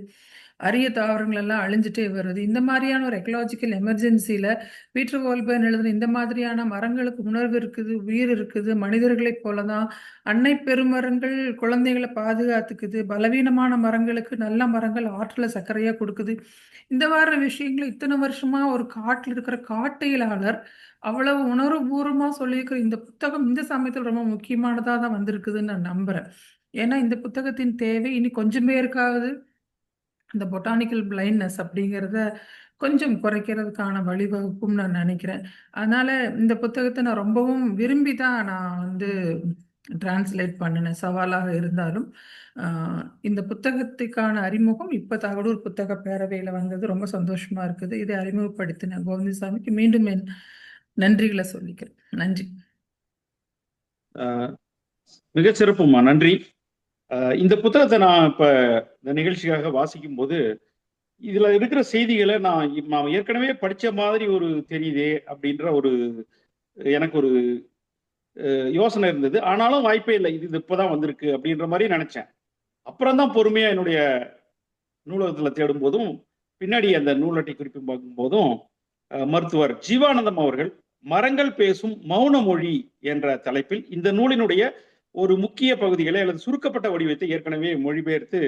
அரிய தாவரங்கள் எல்லாம் அழிஞ்சிட்டே வருது. இந்த மாதிரியான ஒரு எக்கலாஜிக்கல் எமர்ஜென்சியில பீட்டர் வோல்பேன் எழுதுன இந்த மாதிரியான மரங்களுக்கு உணர்வு இருக்குது, உயிர் இருக்குது, மனிதர்களைப் போலதான் அன்னை பெருமரங்கள் குழந்தைகளை பாதுகாத்துக்குது, பலவீனமான மரங்களுக்கு நல்ல மரங்கள் ஆற்றல சர்க்கரையா கொடுக்குது. இந்த மாதிரி விஷயங்கள் இத்தனை வருஷமா ஒரு காட்டில் இருக்கிற காட்டையிலாளர் அவ்வளவு உணர்வுபூர்வமா சொல்லியிருக்கிற இந்த புத்தகம் இந்த சமயத்தில் ரொம்ப முக்கியமானதா தான் வந்திருக்குதுன்னு நான் நம்புறேன். ஏன்னா இந்த புத்தகத்தின் தேவை இனி கொஞ்சம் பேருக்காவது இந்த பொட்டானிக்கல் பிளைண்ட்னஸ் அப்படிங்கிறத கொஞ்சம் குறைக்கிறதுக்கான வழிவகுப்பும் நான் நினைக்கிறேன். அதனால இந்த புத்தகத்தை நான் ரொம்பவும் விரும்பி தான் நான் வந்து டிரான்ஸ்லேட் பண்ணினேன், சவாலாக இருந்தாலும். இந்த புத்தகத்துக்கான அறிமுகம் இப்ப தகடூர் புத்தக பேரவையில வந்தது ரொம்ப சந்தோஷமா இருக்குது. இதை அறிமுகப்படுத்தின கோவிந்தசாமிக்கு மீண்டும் என் நன்றிகளை சொல்லிக்கிறேன். நன்றி.
மிகச் சிறப்புமா, நன்றி. இந்த புத்தகத்தை நான் இப்ப இந்த நிகழ்ச்சிக்காக வாசிக்கும் போது இதுல இருக்கிற செய்திகளை நான் ஏற்கனவே படிச்ச மாதிரி ஒரு தெரியுதே அப்படின்ற ஒரு எனக்கு ஒரு யோசனை இருந்தது. ஆனாலும் வாய்ப்பே இல்லை, இது இப்பதான் வந்திருக்கு அப்படின்ற மாதிரி நினைச்சேன். அப்புறம் தான் பொறுமையா என்னுடைய நூலகத்துல தேடும் போதும் பின்னாடி அந்த நூலட்டை குறிப்பு பார்க்கும் போதும் மருத்துவர் ஜீவானந்தம் அவர்கள் மரங்கள் பேசும் மௌன மொழி என்ற தலைப்பில் இந்த நூலினுடைய ஒரு முக்கிய பகுதிகளை அல்லது சுருக்கப்பட்ட வடிவத்தை ஏற்கனவே மொழிபெயர்த்து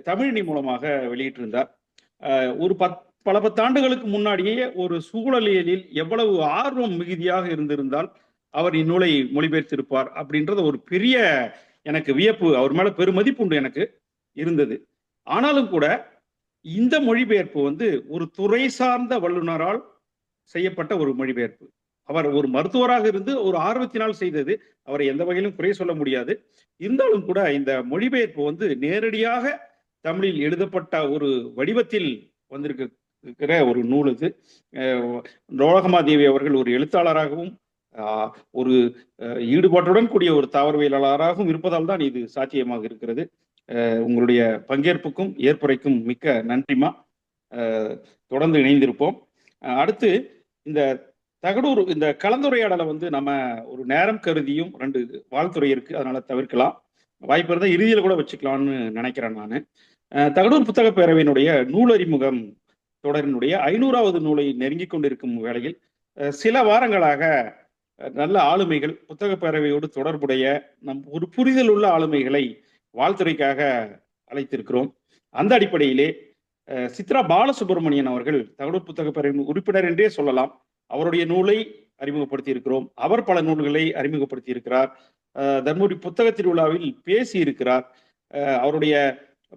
தமிழினி மூலமாக வெளியிட்டிருந்தார். ஒரு பல 10 ஆண்டுகளுக்கு முன்னாடியே ஒரு சூழலியலில் எவ்வளவு ஆர்வம் மிகுதியாக இருந்திருந்தால் அவர் இந்நூலை மொழிபெயர்த்திருப்பார் அப்படின்றது ஒரு பெரிய எனக்கு வியப்பு, அவர் மேல பெருமதிப்பு உண்டு எனக்கு இருந்தது. ஆனாலும் கூட இந்த மொழிபெயர்ப்பு ஒரு துறை சார்ந்த வல்லுநரால் செய்யப்பட்ட ஒரு மொழிபெயர்ப்பு. அவர் ஒரு மருத்துவராக இருந்து ஒரு ஆர்வத்தினால் செய்தது, அவரை எந்த வகையிலும் குறை சொல்ல முடியாது. இருந்தாலும் கூட இந்த மொழிபெயர்ப்பு நேரடியாக தமிழில் எழுதப்பட்ட ஒரு வடிவத்தில் வந்திருக்கிற ஒரு நூல் இது. லோகமாதேவி அவர்கள் ஒரு எழுத்தாளராகவும் ஒரு ஈடுபாட்டுடன் கூடிய ஒரு தாவரவியலாளராகவும் இருப்பதால் தான் இது சாத்தியமாக இருக்கிறது. உங்களுடைய பங்கேற்புக்கும் ஏற்புரைக்கும் மிக்க நன்றிமா. தொடர்ந்து இணைந்திருப்போம். அடுத்து இந்த தகடூர் இந்த கலந்துரையாடலை வந்து நம்ம ஒரு நேரம் கருதியும் 2 வாழ்த்துறை இருக்கு, அதனால தவிர்க்கலாம். வாய்ப்பு இருந்தால் இறுதியில் கூட வச்சுக்கலாம்னு நினைக்கிறேன் நான். தகடூர் புத்தக பேரவையினுடைய நூலறிமுகம் தொடரினுடைய 500வது நூலை நெருங்கி கொண்டிருக்கும் வேளையில் சில வாரங்களாக நல்ல ஆளுமைகள், புத்தக பேரவையோடு தொடர்புடைய ஒரு புரிதல் உள்ள ஆளுமைகளை வாழ்த்துறைக்காக அழைத்திருக்கிறோம். அந்த அடிப்படையிலே சித்ரா பாலசுப்ரமணியன் அவர்கள் தகடூர் புத்தக பேரவை உறுப்பினர் என்றே சொல்லலாம். அவருடைய நூலை அறிமுகப்படுத்தி இருக்கிறோம். அவர் பல நூல்களை அறிமுகப்படுத்தி இருக்கிறார். தர்மபுரி புத்தக திருவிழாவில் பேசி இருக்கிறார். அவருடைய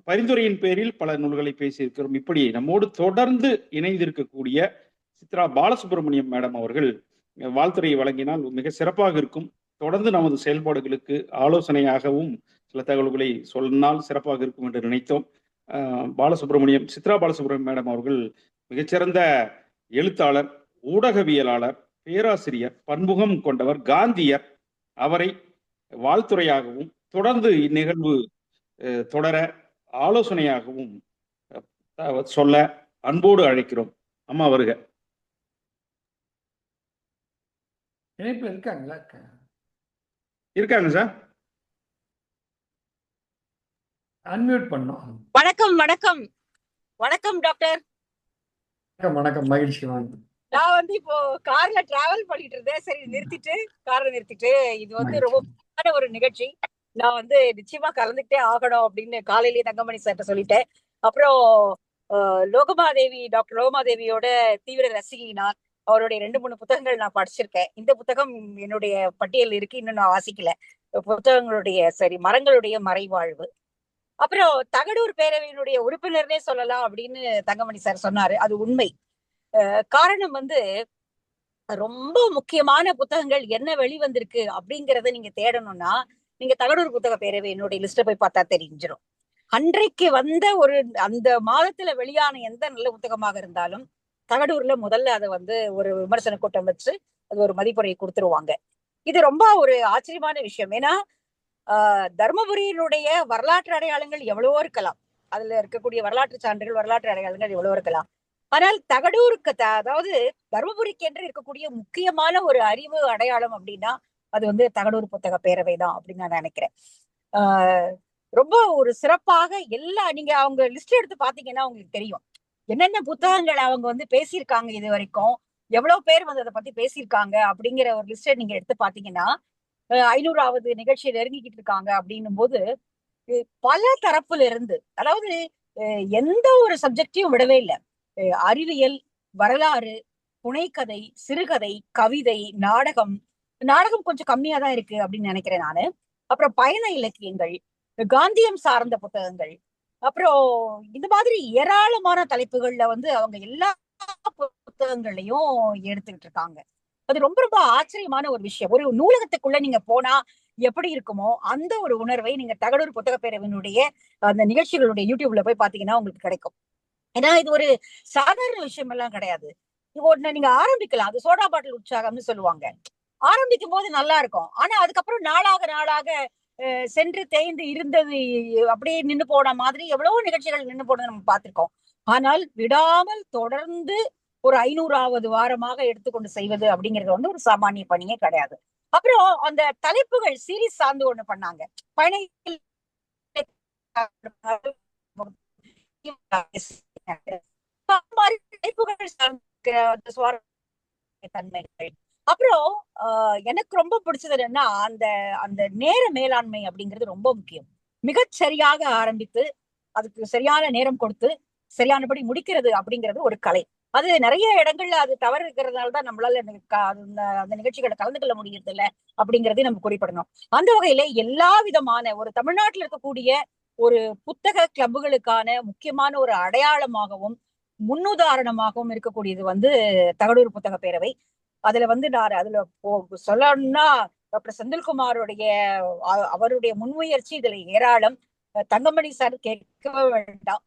பரிந்துரையின் பேரில் பல நூல்களை பேசியிருக்கிறோம். இப்படி நம்மோடு தொடர்ந்து இணைந்திருக்கக்கூடிய சித்ரா பாலசுப்ரமணியம் மேடம் அவர்கள் வாழ்த்துறையை வழங்கினால் மிக சிறப்பாக இருக்கும். தொடர்ந்து நமது செயல்பாடுகளுக்கு ஆலோசனையாகவும் சில தகவல்களை சொன்னால் சிறப்பாக இருக்கும் என்று நினைத்தோம். சித்ரா பாலசுப்ரமணியம் மேடம் அவர்கள் மிகச்சிறந்த எழுத்தாளர், ஊடகவியலாளர், பேராசிரியர், பன்முகம் கொண்டவர், காந்தியர். அவரை வாழ்த்துறையாகவும் தொடர்ந்து இந்நிகழ்வு தொடர ஆலோசனையாகவும் சொல்ல அன்போடு அழைக்கிறோம். அம்மா வருக.
இணைப்பில் இருக்காங்களா?
இருக்காங்க சார்.
அன்மியூட் பண்ணோம்.
வணக்கம் வணக்கம் வணக்கம் டாக்டர்.
வணக்கம், மகிழ்ச்சி.
நான் வந்து இப்போ கார்ல டிராவல் பண்ணிட்டு இருந்தேன். சரி, காரை நிறுத்திட்டு இது வந்து ரொம்ப முக்கியமான ஒரு நிகழ்ச்சி, நான் வந்து நிச்சயமா கலந்துக்கிட்டே ஆகணும் அப்படின்னு காலையிலேயே தங்கமணி சார்ட்ட சொல்லிட்டேன். அப்புறம் டாக்டர் லோகமாதேவியோட தீவிர ரசிகை நான். அவருடைய 2-3 புத்தகங்கள் நான் படிச்சிருக்கேன். இந்த புத்தகம் என்னுடைய பட்டியல் இருக்கு, இன்னும் நான் வாசிக்கல. புத்தகங்களுடைய மரங்களுடைய மறைவாழ்வு. அப்புறம் தகடூர் பேரவையினுடைய உறுப்பினர்னே சொல்லலாம் அப்படின்னு தங்கமணி சார் சொன்னாரு. அது உண்மை. காரணம் வந்து ரொம்ப முக்கியமான புத்தகங்கள் என்ன வெளிவந்திருக்கு அப்படிங்கறத நீங்க தேடணும்னா நீங்க தகடூர் புத்தக பேரவையினுடைய லிஸ்ட போய் பார்த்தா தெரிஞ்சிடும். அன்றைக்கு வந்த அந்த மாதத்துல வெளியான எந்த நல்ல புத்தகமாக இருந்தாலும் தகடூர்ல முதல்ல அதை வந்து ஒரு விமர்சன கூட்டம் வச்சு அது ஒரு மதிப்புரையை கொடுத்துருவாங்க. இது ரொம்ப ஒரு ஆச்சரியமான விஷயம். ஏன்னா தர்மபுரியினுடைய வரலாற்று அடையாளங்கள் எவ்வளவோ இருக்கலாம், அதுல இருக்கக்கூடிய வரலாற்று சான்றுகள், வரலாற்று அடையாளங்கள் எவ்வளவோ இருக்கலாம். ஆனால் தகடூருக்கு அதாவது தர்மபுரிக்கு என்று இருக்கக்கூடிய முக்கியமான ஒரு அறிவு அடையாளம் அப்படின்னா அது வந்து தகடூர் புத்தக பேரவை தான் அப்படின்னு நான் நினைக்கிறேன். ரொம்ப ஒரு சிறப்பாக நீங்க அவங்க லிஸ்ட் எடுத்து பாத்தீங்கன்னா உங்களுக்கு தெரியும் என்னென்ன புத்தகங்கள் அவங்க வந்து பேசியிருக்காங்க, இது வரைக்கும் எவ்வளவு பேர் வந்து அதை பத்தி பேசியிருக்காங்க அப்படிங்கிற ஒரு லிஸ்ட நீங்க எடுத்து பாத்தீங்கன்னா 500வது நிகழ்ச்சியை நெருங்கிக்கிட்டு இருக்காங்க அப்படின்னும் போது பல தரப்புல இருந்து, அதாவது எந்த ஒரு சப்ஜெக்டையும் விடவே இல்லை. அறிவியல், வரலாறு, புனைக்கதை, சிறுகதை, கவிதை, நாடகம் கொஞ்சம் கம்மியா தான் இருக்கு அப்படின்னு நினைக்கிறேன் நானு. அப்புறம் பயண இலக்கியங்கள், காந்தியம் சார்ந்த புத்தகங்கள், அப்புறம் இந்த மாதிரி ஏராளமான தலைப்புகள்ல வந்து அவங்க எல்லா புத்தகங்களையும் எடுத்துக்கிட்டு இருக்காங்க. அது ரொம்ப ரொம்ப ஆச்சரியமான ஒரு விஷயம். ஒரு நூலகத்துக்குள்ள நீங்க போனா எப்படி இருக்குமோ அந்த ஒரு உணர்வை நீங்க தகடூர் புத்தக பேரவையினுடைய அந்த நிகழ்ச்சிகளுடைய யூடியூப்ல போய் பாத்தீங்கன்னா உங்களுக்கு கிடைக்கும். ஏன்னா இது ஒரு சாதாரண விஷயம் எல்லாம் கிடையாது. ஒண்ணு நீங்க ஆரம்பிக்கலாம், அது சோடா பாட்டில் உற்சாகம்னு சொல்லுவாங்க. ஆரம்பிக்கும் போது நல்லா இருக்கும், ஆனா அதுக்கப்புறம் நாளாக சென்று தேய்ந்து இருந்தது அப்படியே நின்று போன மாதிரி எவ்வளவோ நிகழ்ச்சிகள் நின்று போனது நம்ம பார்த்திருக்கோம். ஆனால் விடாமல் தொடர்ந்து ஒரு 500வது வாரமாக எடுத்துக்கொண்டு செய்வது அப்படிங்கிறது வந்து ஒரு சாமானிய பணியே கிடையாது. அப்புறம் அந்த தலைப்புகள் சீரீஸ் சார்ந்து ஒண்ணு பண்ணாங்க. தன்மைகள். அப்புறம் எனக்கு ரொம்ப பிடிச்சது என்னன்னா அந்த நேர மேலாண்மை அப்படிங்கிறது ரொம்ப முக்கியம். மிகச்சரியாக ஆரம்பித்து அதுக்கு சரியான நேரம் கொடுத்து சரியானபடி முடிக்கிறது அப்படிங்கிறது ஒரு கலை. அது நிறைய இடங்கள்ல அது தவறு இருக்கிறதுனாலதான் நம்மளால அந்த நிகழ்ச்சிகளை கலந்து கொள்ள முடியறது இல்லை அப்படிங்கறதையும் நம்ம குறிப்பிடணும். அந்த வகையில எல்லா விதமான ஒரு தமிழ்நாட்டில் இருக்கக்கூடிய ஒரு புத்தக கிளப்புகளுக்கான முக்கியமான ஒரு அடையாளமாகவும் முன்னுதாரணமாகவும் இருக்கக்கூடியது வந்து தகடூர் புத்தக பேரவை. அதுல வந்து நான் அதுல சொல்லணும்னா டாக்டர் செந்தில்குமாருடைய அவருடைய முன்முயற்சி இதுல ஏராளம். தங்கமணி சார் கேட்கவே வேண்டாம்.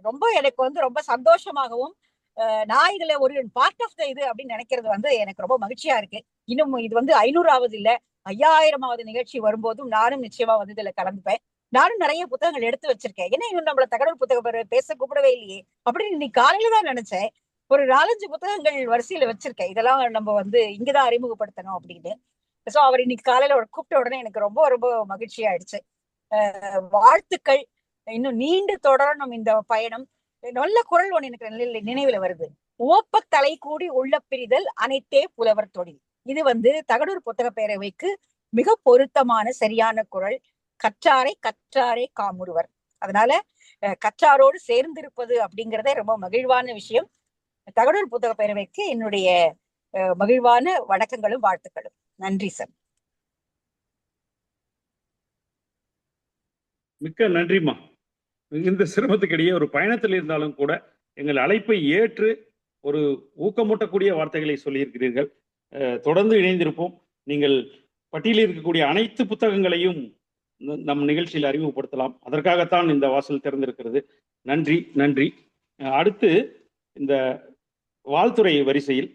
ரொம்ப எனக்கு வந்து ரொம்ப சந்தோஷமாகவும் நான் இதுல ஒரு பார்ட் ஆஃப் த இது அப்படின்னு நினைக்கிறது வந்து எனக்கு ரொம்ப மகிழ்ச்சியா இருக்கு. இன்னும் இது வந்து 500வது இல்ல 5000வது நிகழ்ச்சி வரும்போதும் நானும் நிச்சயமா வந்து இதுல கலந்துப்பேன். நானும் நிறைய புத்தகங்கள் எடுத்து வச்சிருக்கேன். ஏன்னா இன்னும் நம்மள தகவல் புத்தக பேச கூப்பிடவே இல்லையே அப்படின்னு இன்னைக்கு காலையில தான் நினைச்சேன். ஒரு 4-5 புத்தகங்கள் வரிசையில வச்சிருக்கேன். இதெல்லாம் நம்ம வந்து இங்கதான் அறிமுகப்படுத்தணும் அப்படின்னு. சோ அவர் இன்னைக்கு காலையில கூப்பிட்ட உடனே எனக்கு ரொம்ப ரொம்ப மகிழ்ச்சி ஆயிடுச்சு. வாழ்த்துக்கள். இன்னும் நீண்டு தொடரணும் இந்த பயணம். நல்ல குரல் ஒண்ணு எனக்கு நினைவுல வருது. ஓப்ப தலை கூடி உள்ள பிரிதல் அனைத்தே புலவர் தொழில். இது வந்து தகடூர் புத்தக பேரவைக்கு மிக பொருத்தமான சரியான குரல். கற்றாரை கற்றாரை காமுறுவர். அதனால கற்றாரோடு சேர்ந்திருப்பது அப்படிங்கிறதே ரொம்ப மகிழ்வான விஷயம். தகடூர் புத்தக பேரவைக்கு என்னுடைய மகிழ்வான வணக்கங்களும் வாழ்த்துக்களும். நன்றி சார்.
மிக்க நன்றிம்மா. இந்த சிரமத்துக்கிடையே ஒரு பயணத்தில் இருந்தாலும் கூட எங்கள் அழைப்பை ஏற்று ஒரு ஊக்கமூட்டக்கூடிய வார்த்தைகளை சொல்லியிருக்கிறீர்கள். தொடர்ந்து இணைந்திருப்போம். நீங்கள் பட்டியலில் இருக்கக்கூடிய அனைத்து புத்தகங்களையும் நம் நிகழ்ச்சியில் அறிமுகப்படுத்தலாம். அதற்காகத்தான் இந்த வாசல் திறந்திருக்கிறது. நன்றி நன்றி. அடுத்து இந்த வாழ்த்துறை வரிசையில்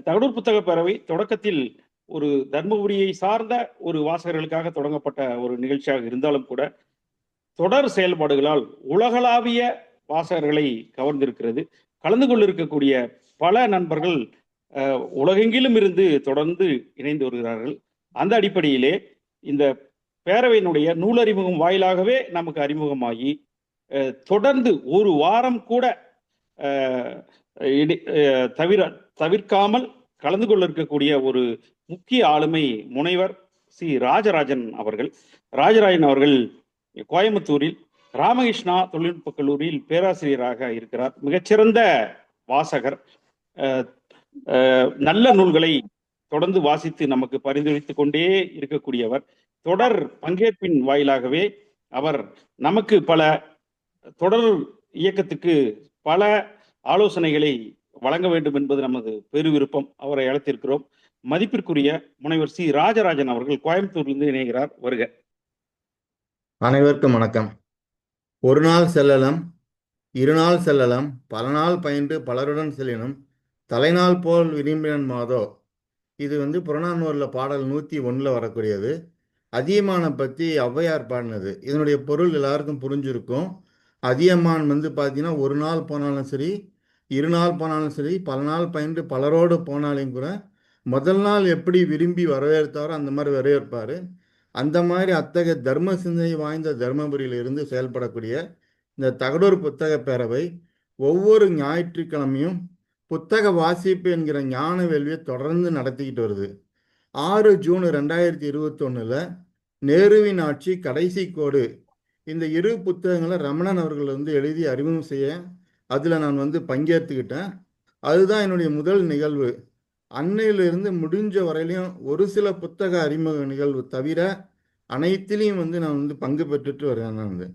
தகடூர் புத்தக பேரவை தொடக்கத்தில் ஒரு தர்மபுரியை சார்ந்த ஒரு வாசகர்களுக்காக தொடங்கப்பட்ட ஒரு நிகழ்ச்சியாக இருந்தாலும் கூட தொடர் செயல்பாடுகளால் உலகளாவிய வாசகர்களை கவர்ந்திருக்கிறது. கலந்து கொண்டிருக்கக்கூடிய பல நண்பர்கள் உலகெங்கிலும் இருந்து தொடர்ந்து இணைந்து வருகிறார்கள். அந்த அடிப்படையிலே இந்த பேரவையினுடைய நூலறிமுகம் வாயிலாகவே நமக்கு அறிமுகமாகி தொடர்ந்து ஒரு வாரம் கூட தவிர்க்காமல் கலந்து கொள்ள இருக்கக்கூடிய ஒரு முக்கிய ஆளுமை முனைவர் சி ராஜராஜன் அவர்கள். ராஜராஜன் அவர்கள் கோயம்புத்தூரில் ராமகிருஷ்ணா தொழில்நுட்ப கல்லூரியில் பேராசிரியராக இருக்கிறார். மிகச்சிறந்த வாசகர். நல்ல நூல்களை தொடர்ந்து வாசித்து நமக்கு பரிந்துரைத்துக் கொண்டே இருக்கக்கூடியவர். தொடர் பங்கேற்பின் வாயிலாகவே அவர் நமக்கு பல தொடர் இயக்கத்துக்கு பல ஆலோசனைகளை வழங்க வேண்டும் என்பது நமது பெரு விருப்பம். அவரை அழைத்திருக்கிறோம். மதிப்பிற்குரிய முனைவர் சி ராஜராஜன் அவர்கள் கோயம்புத்தூரிலிருந்து இணைகிறார். வருக.
அனைவருக்கும் வணக்கம். ஒரு நாள் செல்லலம், இருநாள் செல்லலம், பல நாள் பயின்று பலருடன் செல்லினும் தலைநாள் போல் விரும்பினன் மாதோ. இது புறநானூரில் பாடல் 101 வரக்கூடியது. அதியமானை பற்றி ஔவையார் பாடினது. இதனுடைய பொருள் எல்லாருக்கும் புரிஞ்சிருக்கும். அதியமான் பார்த்தீங்கன்னா ஒரு நாள் போனாலும் சரி, இருநாள் போனாலும் சரி, பல நாள் பயின்று பலரோடு போனாலும் கூட முதல் நாள் எப்படி விரும்பி வரவேற்றாரோ அந்த மாதிரி வரவேற்பார். அந்த மாதிரி அத்தகைய தர்ம சிந்தனை வாய்ந்த தர்மபுரியிலிருந்து செயல்படக்கூடிய இந்த தகடூர் புத்தக பேரவை ஒவ்வொரு ஞாயிற்றுக்கிழமையும் புத்தக வாசிப்பு என்கிற ஞான வேள்வியை தொடர்ந்து நடத்திக்கிட்டு வருது. 6 ஜூன் 2021 நேருவின் ஆட்சி கடைசி கோடு இந்த 2 புத்தகங்களை ரமணன் அவர்கள் எழுதி அறிமுகம் செய்ய அதில் நான் பங்கேற்றுக்கிட்டேன். அதுதான் என்னுடைய முதல் நிகழ்வு. அன்னையிலிருந்து முடிஞ்ச வரையிலையும் ஒரு சில புத்தக அறிமுக நிகழ்வு தவிர அனைத்திலையும் நான் பங்கு பெற்றுட்டு வரேன்.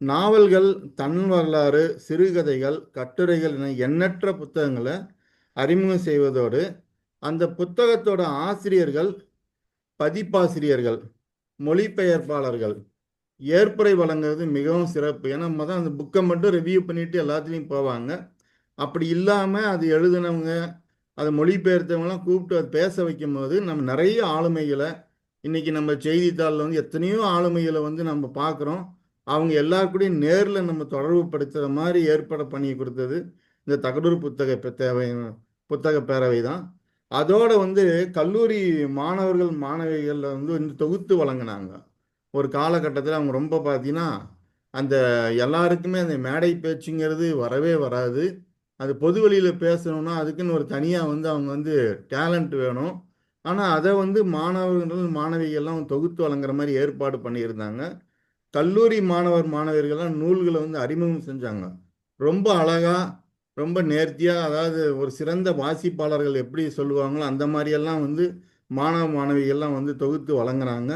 நாவல்கள், தன் வரலாறு, சிறுகதைகள், கட்டுரைகள் என எண்ணற்ற புத்தகங்களை அறிமுகம் செய்வதோடு அந்த புத்தகத்தோட ஆசிரியர்கள், பதிப்பாசிரியர்கள், மொழிபெயர்ப்பாளர்கள் ஏற்புரை வழங்குறது மிகவும் சிறப்பு. ஏன்னா தான் அந்த புக்கை மட்டும் ரிவ்யூ பண்ணிட்டு எல்லாத்துலேயும் போவாங்க. அப்படி இல்லாமல் அது எழுதினவங்க, அதை மொழிபெயர்த்தவங்களாம் கூப்பிட்டு அது பேச வைக்கும் போது நம்ம நிறைய ஆளுமைகளை இன்னைக்கு நம்ம செய்தித்தாளில் எத்தனையோ ஆளுமைகளை நம்ம பார்க்குறோம். அவங்க எல்லாருக்கூடையும் நேரில் நம்ம தொடர்பு படுத்துகிற மாதிரி ஏற்பாடு பண்ணி கொடுத்தது இந்த தகடூர் புத்தக பேரவை தான். அதோடு கல்லூரி மாணவர்கள் மாணவிகள் தொகுத்து வழங்கினாங்க. ஒரு காலகட்டத்தில் அவங்க ரொம்ப பார்த்தீங்கன்னா அந்த எல்லாருக்குமே அந்த மேடை பேச்சுங்கிறது வரவே வராது. அது பொது வழியில் பேசணும்னா அதுக்குன்னு ஒரு தனியாக அவங்க டேலண்ட் வேணும். ஆனால் அதை மாணவர்கள் மாணவிகள்லாம் தொகுத்து வழங்குற மாதிரி ஏற்பாடு பண்ணியிருந்தாங்க. கல்லூரி மாணவர்கள்லாம் நூல்களை அறிமுகம் செஞ்சாங்க. ரொம்ப அழகாக, ரொம்ப நேர்த்தியாக, அதாவது ஒரு சிறந்த வாசிப்பாளர்கள் எப்படி சொல்லுவாங்களோ அந்த மாதிரியெல்லாம் மாணவ மாணவிகள்லாம் தொகுத்து வழங்குறாங்க.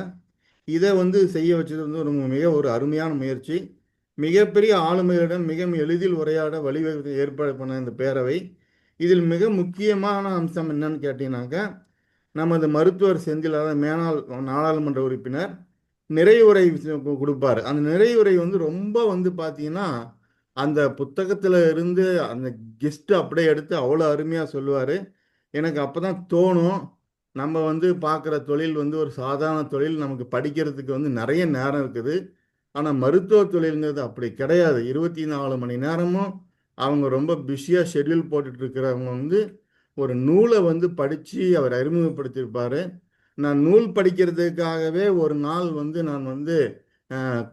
இதை செய்ய வச்சது ஒரு அருமையான முயற்சி. மிகப்பெரிய ஆளுமையுடன் மிக எளிதில் உரையாட வழிவகை ஏற்பாடு பண்ண இந்த பேரவை. இதில் மிக முக்கியமான அம்சம் என்னன்னு கேட்டீங்கன்னாக்கா, நமது மருத்துவர் செந்தில், மேனாள் நாடாளுமன்ற உறுப்பினர் நிறைவுரை கொடுப்பார். அந்த நிறைவுரை ரொம்ப பார்த்தீங்கன்னா அந்த புத்தகத்தில் இருந்து அந்த கெஸ்ட் அப்படியே எடுத்து அவ்வளோ அருமையாக சொல்லுவார். எனக்கு அப்போ தான் தோணும், நம்ம வந்து பார்க்குற தொழில் வந்து ஒரு சாதாரண தொழில், நமக்கு படிக்கிறதுக்கு வந்து நிறைய நேரம் இருக்குது. ஆனால் மருத்துவ தொழிலுங்கிறது அப்படி கிடையாது. 24 மணி நேரமும் அவங்க ரொம்ப பிஸியாக ஷெட்யூல் போட்டுட்டு இருக்கிறவங்க வந்து ஒரு நூலை வந்து படித்து அவர் அறிமுகப்படுத்தியிருப்பார். நான் நூல் படிக்கிறதுக்காகவே ஒரு நாள் வந்து நான் வந்து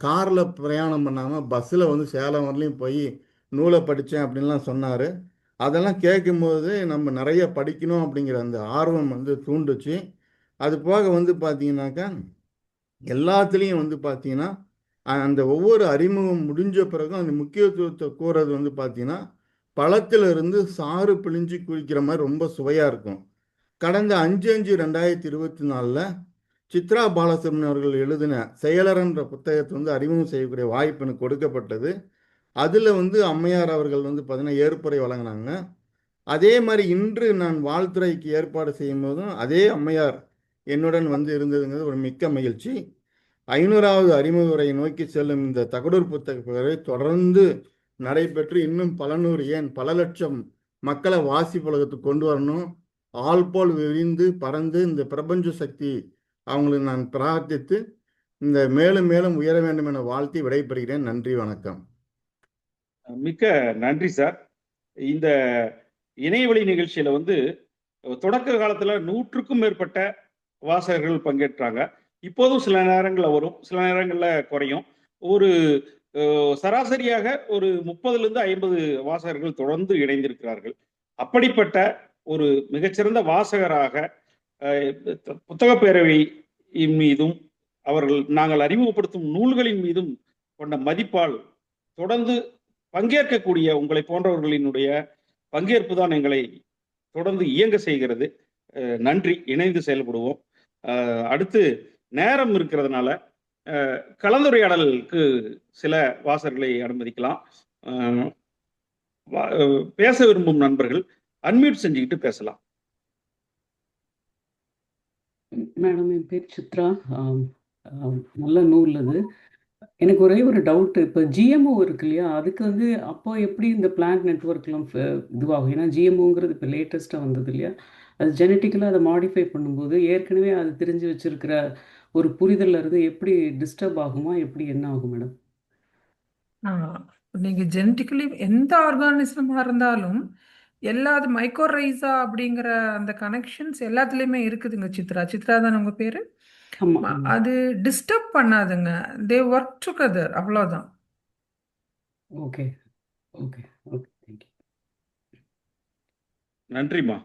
காரில் பிரயாணம் பண்ணாமல் பஸ்ஸில் வந்து சேலம் வரலையும் போய் நூலை படித்தேன் அப்படின்லாம் சொன்னார். அதெல்லாம் கேட்கும்போது நம்ம நிறைய படிக்கணும் அப்படிங்கிற அந்த ஆர்வம் வந்து தூண்டுச்சு. அது போக வந்து பார்த்தீங்கன்னாக்கா எல்லாத்துலேயும் வந்து பார்த்தீங்கன்னா அந்த ஒவ்வொரு அறிமுகம் முடிஞ்ச பிறகும் அந்த முக்கியத்துவத்தை கூறது வந்து பார்த்தீங்கன்னா பழத்திலிருந்து சாறு பிழிஞ்சு குடிக்கிற மாதிரி ரொம்ப சுவையாக இருக்கும். கடந்த 5/5/2024 சித்ரா பாலசுப்ரமணியம் அவர்கள் எழுதின செயலர் என்ற புத்தகத்தை வந்து அறிமுகம் செய்யக்கூடிய வாய்ப்பு எனக்கு கொடுக்கப்பட்டது. அதில் வந்து அம்மையார் அவர்கள் வந்து பார்த்தீங்கன்னா ஏற்புரை வழங்கினாங்க. அதே மாதிரி இன்று நான் வாழ்த்துறைக்கு ஏற்பாடு செய்யும் போதும் அதே அம்மையார் என்னுடன் வந்து இருந்ததுங்கிறது ஒரு மிக்க மகிழ்ச்சி. 500வது அறிமுக உரையை நோக்கி செல்லும் இந்த தகடூர் புத்தக பேரவை தொடர்ந்து நடைபெற்று இன்னும் பல நூறு ஏன் பல லட்சம் மக்களை வாசிப்புலகத்துக்கு கொண்டு வரணும். ஆள் போல் விரிந்து பறந்து இந்த பிரபஞ்ச சக்தி அவங்களுக்கு நான் பிரார்த்தித்து இந்த மேலும் மேலும் உயர வேண்டும் என வாழ்த்தி விடைபெறுகிறேன். நன்றி, வணக்கம்.
மிக்க நன்றி சார். இந்த இணையவழி நிகழ்ச்சியில வந்து தொடக்க காலத்துல 100க்கும் மேற்பட்ட வாசகர்கள் பங்கேற்றாங்க. இப்போதும் சில நேரங்களில் வரும், சில நேரங்கள்ல குறையும். ஒரு சராசரியாக ஒரு 30லிருந்து 50 வாசகர்கள் தொடர்ந்து இணைந்திருக்கிறார்கள். அப்படிப்பட்ட ஒரு மிகச்சிறந்த வாசகராக புத்தக பேரவை மீதும் அவர்கள் நாங்கள் அறிமுகப்படுத்தும் நூல்களின் மீதும் கொண்ட மதிப்பால் தொடர்ந்து பங்கேற்கக்கூடிய உங்களை போன்றவர்களினுடைய பங்கேற்பு தான் எங்களை தொடர்ந்து இயங்க செய்கிறது. நன்றி, இணைந்து செயல்படுவோம். அடுத்து நேரம் இருக்கிறதுனால கலந்துரையாடலுக்கு சில வாசகர்களை அனுமதிக்கலாம். பேச விரும்பும் நண்பர்கள் அன்மியூட் செஞ்சுக்கிட்டு பேசலாம்.
மேடம், என் பேர் சித்ரா. நல்ல நூல் அது. எனக்கு ஒரே ஒரு டவுட். இப்போ ஜிஎம்ஓ இருக்கு இல்லையா, அதுக்கு வந்து அப்போ எப்படி இந்த பிளான்ட் நெட்ஒர்க்லாம் இதுவாகும்? ஏன்னா ஜிஎம்ஓங்கிறது இப்போ லேட்டஸ்ட்டாக வந்தது இல்லையா, அது ஜெனட்டிக்கலாக அதை மாடிஃபை பண்ணும்போது ஏற்கனவே அது தெரிஞ்சு வச்சிருக்கிற ஒரு புரிதல்ல இருந்து எப்படி டிஸ்டர்ப் ஆகுமா, எப்படி என்ன ஆகும் மேடம்?
நீங்கள் ஜெனட்டிக்கலி எந்த ஆர்கானிசமாக இருந்தாலும் எல்லாது மைக்ரோரைசா அப்படிங்கிற அந்த கனெக்ஷன்ஸ் எல்லாத்துலேயுமே இருக்குதுங்க. சித்ரா தானே உங்கள் பேர்? அது டிஸ்டர்ப் பண்ணாதுங்க. தே ஒர்க் டுகெதர், அவ்வளோதான்.
Okay okay okay, thank you.
நன்றிம்மா.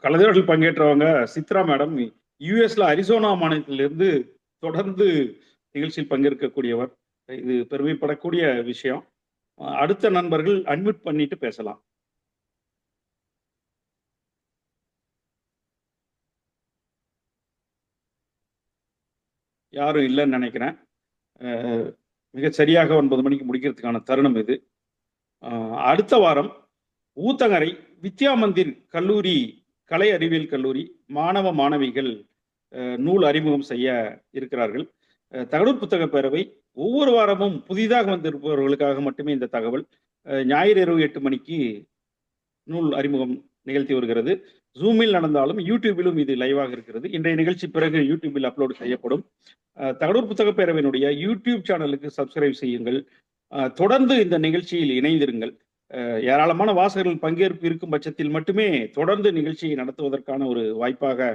கலந்துரையாடல் பங்கேற்றவங்க சித்ரா மேடம் யுஎஸ்ல அரிசோனா மாநிலத்திலிருந்து தொடர்ந்து நிகழ்ச்சியில் பங்கேற்கக்கூடியவர். இது பெருமைப்படக்கூடிய விஷயம். அடுத்த நண்பர்கள் அன்மியூட் பண்ணிட்டு பேசலாம். யாரும் இல்லைன்னு நினைக்கிறேன். மிக சரியாக 9 மணிக்கு முடிக்கிறதுக்கான தருணம் இது. அடுத்த வாரம் ஊத்தங்கரை வித்யா மந்திர் கல்லூரி, கலை அறிவியல் கல்லூரி மாணவ மாணவிகள் நூல் அறிமுகம் செய்ய இருக்கிறார்கள். தகடூர் புத்தக பேரவை ஒவ்வொரு வாரமும் புதிதாக வந்திருப்பவர்களுக்காக மட்டுமே இந்த தகவல். ஞாயிறு இரவு 8 மணிக்கு நூல் அறிமுகம் நிகழ்த்தி வருகிறது. ஜூமில் நடந்தாலும் யூடியூபிலும் இது லைவாக இருக்கிறது. இன்றைய நிகழ்ச்சி பிறகு யூடியூபில் அப்லோடு செய்யப்படும். தகடூர் புத்தக பேரவையினுடைய யூடியூப் சேனலுக்கு சப்ஸ்கிரைப் செய்யுங்கள். தொடர்ந்து இந்த நிகழ்ச்சியில் இணைந்திருங்கள். ஏராளமான வாசகர்கள் பங்கேற்பு இருக்கும் பட்சத்தில் மட்டுமே தொடர்ந்து நிகழ்ச்சியை நடத்துவதற்கான ஒரு வாய்ப்பாக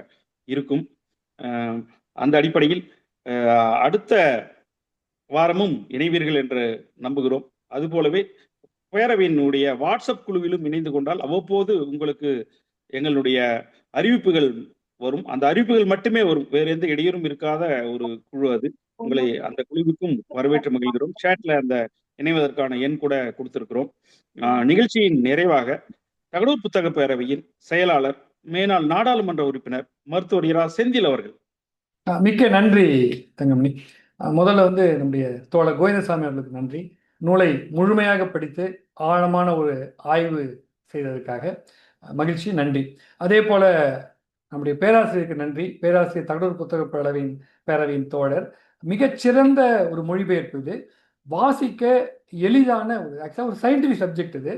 இருக்கும். அந்த அடிப்படையில் அடுத்த வாரமும் இணைவீர்கள் என்று நம்புகிறோம். அதுபோலவே பேரவையினுடைய வாட்ஸ்அப் குழுவிலும் இணைந்து கொண்டால் அவ்வப்போது உங்களுக்கு எங்களுடைய அறிவிப்புகள் வரும். அந்த அறிவிப்புகள் மட்டுமே வரும், வேற எந்த இடையூறும் இருக்காத ஒரு குழு அது. உங்களை அந்த குழுவுக்கும் வரவேற்று மகிழ்கிறோம். சேட்ல அந்த இணைவதற்கான எண் கூட கொடுத்திருக்கிறோம். நிகழ்ச்சியின் நிறைவாக தகடூர் புத்தக பேரவையின் செயலாளர், மேனாள் நாடாளுமன்ற உறுப்பினர் மருத்துவர் இரா செந்தில் அவர்கள்.
மிக்க நன்றி தங்கமணி. முதல்ல வந்து நம்முடைய தோழர் கோவிந்தசாமி அவர்களுக்கு நன்றி. நூலை முழுமையாக படித்து ஆழமான ஒரு ஆய்வு செய்ததற்காக மகிழ்ச்சி, நன்றி. அதே போல நம்முடைய பேராசிரியருக்கு நன்றி. பேராசிரியர் தகடூர் புத்தக பேரவையின் தோழர். மிகச்சிறந்த ஒரு மொழிபெயர்ப்பு இது. வாசிக்க எளிதான ஆக்சுவலாக ஒரு சயின்டிஃபிக் சப்ஜெக்ட் இது.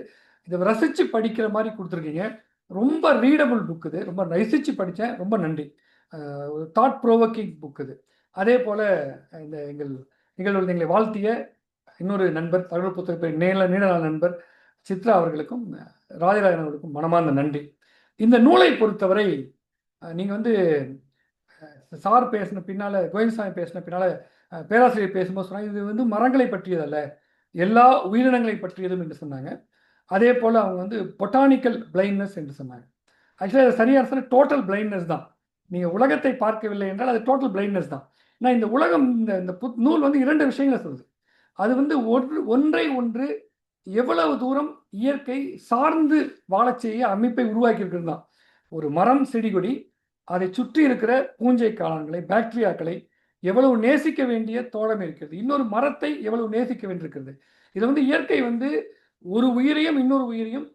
இதை ரசித்து படிக்கிற மாதிரி கொடுத்துருக்கீங்க. ரொம்ப ரீடபிள் புக் இது. ரொம்ப ரசித்து படித்தேன். ரொம்ப நன்றி. ஒரு தாட் ப்ரோவோக்கிங் புக் இது. அதே போல் இந்த நிகழ்வுகள் எங்களை வாழ்த்திய இன்னொரு நண்பர், தகவல் புத்தக நீண்ட நாள் நண்பர் சித்ரா அவர்களுக்கும் ராஜராஜன் அவர்களுக்கும் மனமார்ந்த நன்றி. இந்த நூலை பொறுத்தவரை நீங்கள் வந்து சார் பேசின பின்னால், கோவிந்தசாமி பேசின பின்னால் பேராசிரியர் பேசும்போது சொன்னாங்க, இது வந்து மரங்களை பற்றியதல்ல, எல்லா உயிரினங்களை பற்றியதும் என்று சொன்னாங்க. அதே போல் அவங்க வந்து பொட்டானிக்கல் பிளைண்ட்னஸ் என்று சொன்னாங்க. ஆக்சுவலாக அது சரியான சொன்ன டோட்டல் பிளைண்ட்னஸ் தான். நீங்கள் உலகத்தை பார்க்கவில்லை என்றால் அது டோட்டல் பிளைண்ட்னஸ் தான். ஏன்னா இந்த உலகம் இந்த நூல் வந்து 2 விஷயங்களை சொல்லுது. அது வந்து ஒன்றை ஒன்று எவ்வளவு தூரம் இயற்கை சார்ந்து வாழச் செய்ய அமைப்பை உருவாக்கி இருக்கிறது தான். ஒரு மரம், செடி, கொடி, அதை சுற்றி இருக்கிற பூஞ்சை காளான்களை, பாக்டீரியாக்களை எவ்வளவு நேசிக்க வேண்டிய தோழமை இருக்கிறது. இன்னொரு மரத்தை எவ்வளவு நேசிக்க வேண்டியிருக்கிறது. இதை வந்து இயற்கை வந்து ஒரு உயிரையும் இன்னொரு உயிரையும்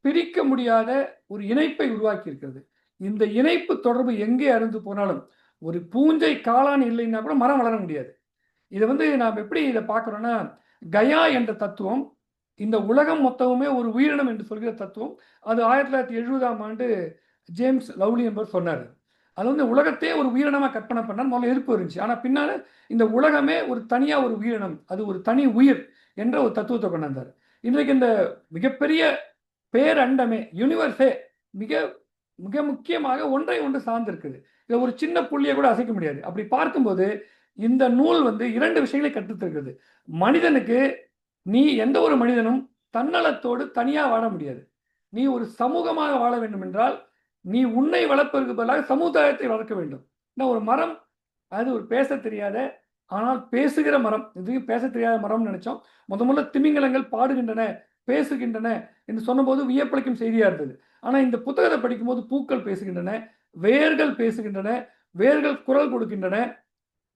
பிரிக்க முடியாத ஒரு இணைப்பை உருவாக்கி இருக்கிறது. இந்த இணைப்பு தொடர்பு எங்கே அருந்து போனாலும் ஒரு பூஞ்சை காளான் இல்லைன்னா கூட மரம் வளர முடியாது. இதை வந்து நாம் எப்படி இதை பார்க்குறோன்னா, கயா என்ற தத்துவம் இந்த உலகம் மொத்தமுமே ஒரு உயிரினம் என்று சொல்கிற தத்துவம், அது 1970ஆம் ஆண்டு ஜேம்ஸ் லவ்லி என்பவர் சொன்னார். அது வந்து உலகத்தையே ஒரு உயிரினமாக கற்பனை பண்ணால் முதல்ல எதிர்ப்பு இருந்துச்சு. ஆனால் பின்னால் இந்த உலகமே ஒரு தனியாக ஒரு உயிரினம், அது ஒரு தனி உயிர் என்ற ஒரு தத்துவத்தை கொண்டு வந்தார். இன்றைக்கு இந்த மிகப்பெரிய பேரண்டமே, யூனிவர்ஸே மிக மிக முக்கியமாக ஒன்றை ஒன்று சார்ந்திருக்குது. இதை ஒரு சின்ன புள்ளியை கூட அசைக்க முடியாது. அப்படி பார்க்கும்போது இந்த நூல் வந்து 2 விஷயங்களை கற்றுத்தருகிறது. மனிதனுக்கு, நீ எந்த ஒரு மனிதனும் தன்னலத்தோடு தனியாக வாழ முடியாது. நீ ஒரு சமூகமாக வாழ வேண்டும் என்றால் நீ உன்னை வளர்ப்பதற்கு பதிலாக சமுதாயத்தை வளர்க்க வேண்டும். ஏன்னா ஒரு மரம் அது ஒரு பேச தெரியாத ஆனால் பேசுகிற மரம். இது பேச தெரியாத மரம்னு நினைச்சோம். முதல்ல திமிங்கலங்கள் பாடுகின்றன, பேசுகின்றன என்று சொன்னபோது வியப்பளிக்கும் செய்தியாக இருந்தது. ஆனால் இந்த புத்தகத்தை படிக்கும்போது பூக்கள் பேசுகின்றன, வேர்கள் பேசுகின்றன, வேர்கள் குரல் கொடுக்கின்றன.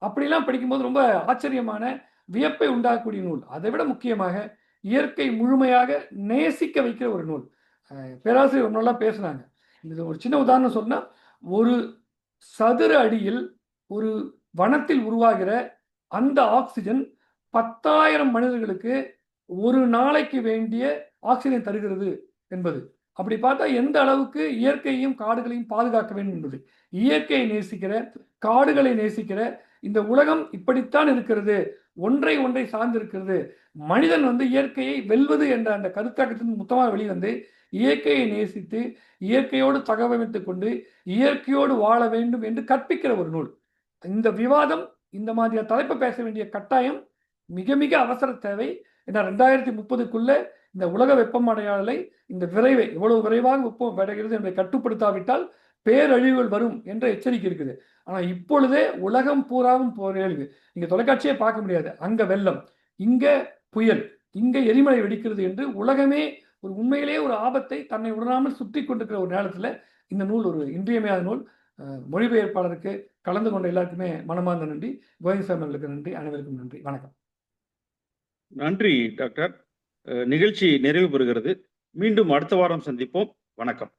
அப்படிலாம் படிக்கும்போது ரொம்ப ஆச்சரியமான வியப்பை உண்டாக்கக்கூடிய நூல். அதை விட முக்கியமாக இயற்கை முழுமையாக நேசிக்க வைக்கிற ஒரு நூல். பேராசிரியர் ஒன்றெல்லாம் பேசுனாங்க. இது ஒரு சின்ன உதாரணம் சொன்னால், ஒரு சதுர அடியில் ஒரு வனத்தில் உருவாகிற அந்த ஆக்சிஜன் 10,000 மனிதர்களுக்கு ஒரு நாளைக்கு வேண்டிய ஆக்சிஜன் தருகிறது என்பது. அப்படி பார்த்தா எந்த அளவுக்கு இயற்கையையும் காடுகளையும் பாதுகாக்க வேண்டும் என்பது. இயற்கையை நேசிக்கிற, காடுகளை நேசிக்கிற இந்த உலகம் இப்படித்தான் இருக்கிறது, ஒன்றை ஒன்றை சார்ந்திருக்கிறது. மனிதன் வந்து இயற்கையை வெல்வது என்ற அந்த கருத்தாக்கத்தின் மொத்தமாக வெளிவந்து இயற்கையை நேசித்து இயற்கையோடு தகவமைத்துக் கொண்டு இயற்கையோடு வாழ வேண்டும் என்று கற்பிக்கிற ஒரு நூல். இந்த விவாதம், இந்த மாதிரி தலைப்பை பேச வேண்டிய கட்டாயம் மிக மிக அவசர தேவை. ஏன்னா 2030க்குள்ள இந்த உலக வெப்பமடையாதலை, இந்த விரைவை எவ்வளவு விரைவாக வெப்பம் அடைகிறது என்பதை கட்டுப்படுத்தாவிட்டால் பேரழிவுகள் வரும் என்ற எச்சரிக்கை இருக்குது. ஆனால் இப்பொழுதே உலகம் பூராவும் போரேழுது. நீங்க தொலைக்காட்சியே பார்க்க முடியாது. அங்க வெள்ளம், இங்க புயல், இங்க எரிமலை வெடிக்கிறது என்று உலகமே ஒரு உண்மையிலேயே ஒரு ஆபத்தை தன்னை உணராமல் சுற்றி கொண்டிருக்கிற ஒரு நேரத்தில் இந்த நூல் ஒரு இன்றியமையாத நூல். மொழிபெயர்ப்பாளருக்கு, கலந்து கொண்ட எல்லாருக்குமே மனமார்ந்த நன்றி. கோவிந்தசாமி அவர்களுக்கு நன்றி. அனைவருக்கும் நன்றி. வணக்கம்.
நன்றி டாக்டர். நிகழ்ச்சி நிறைவு பெறுகிறது. மீண்டும் அடுத்த வாரம் சந்திப்போம். வணக்கம்.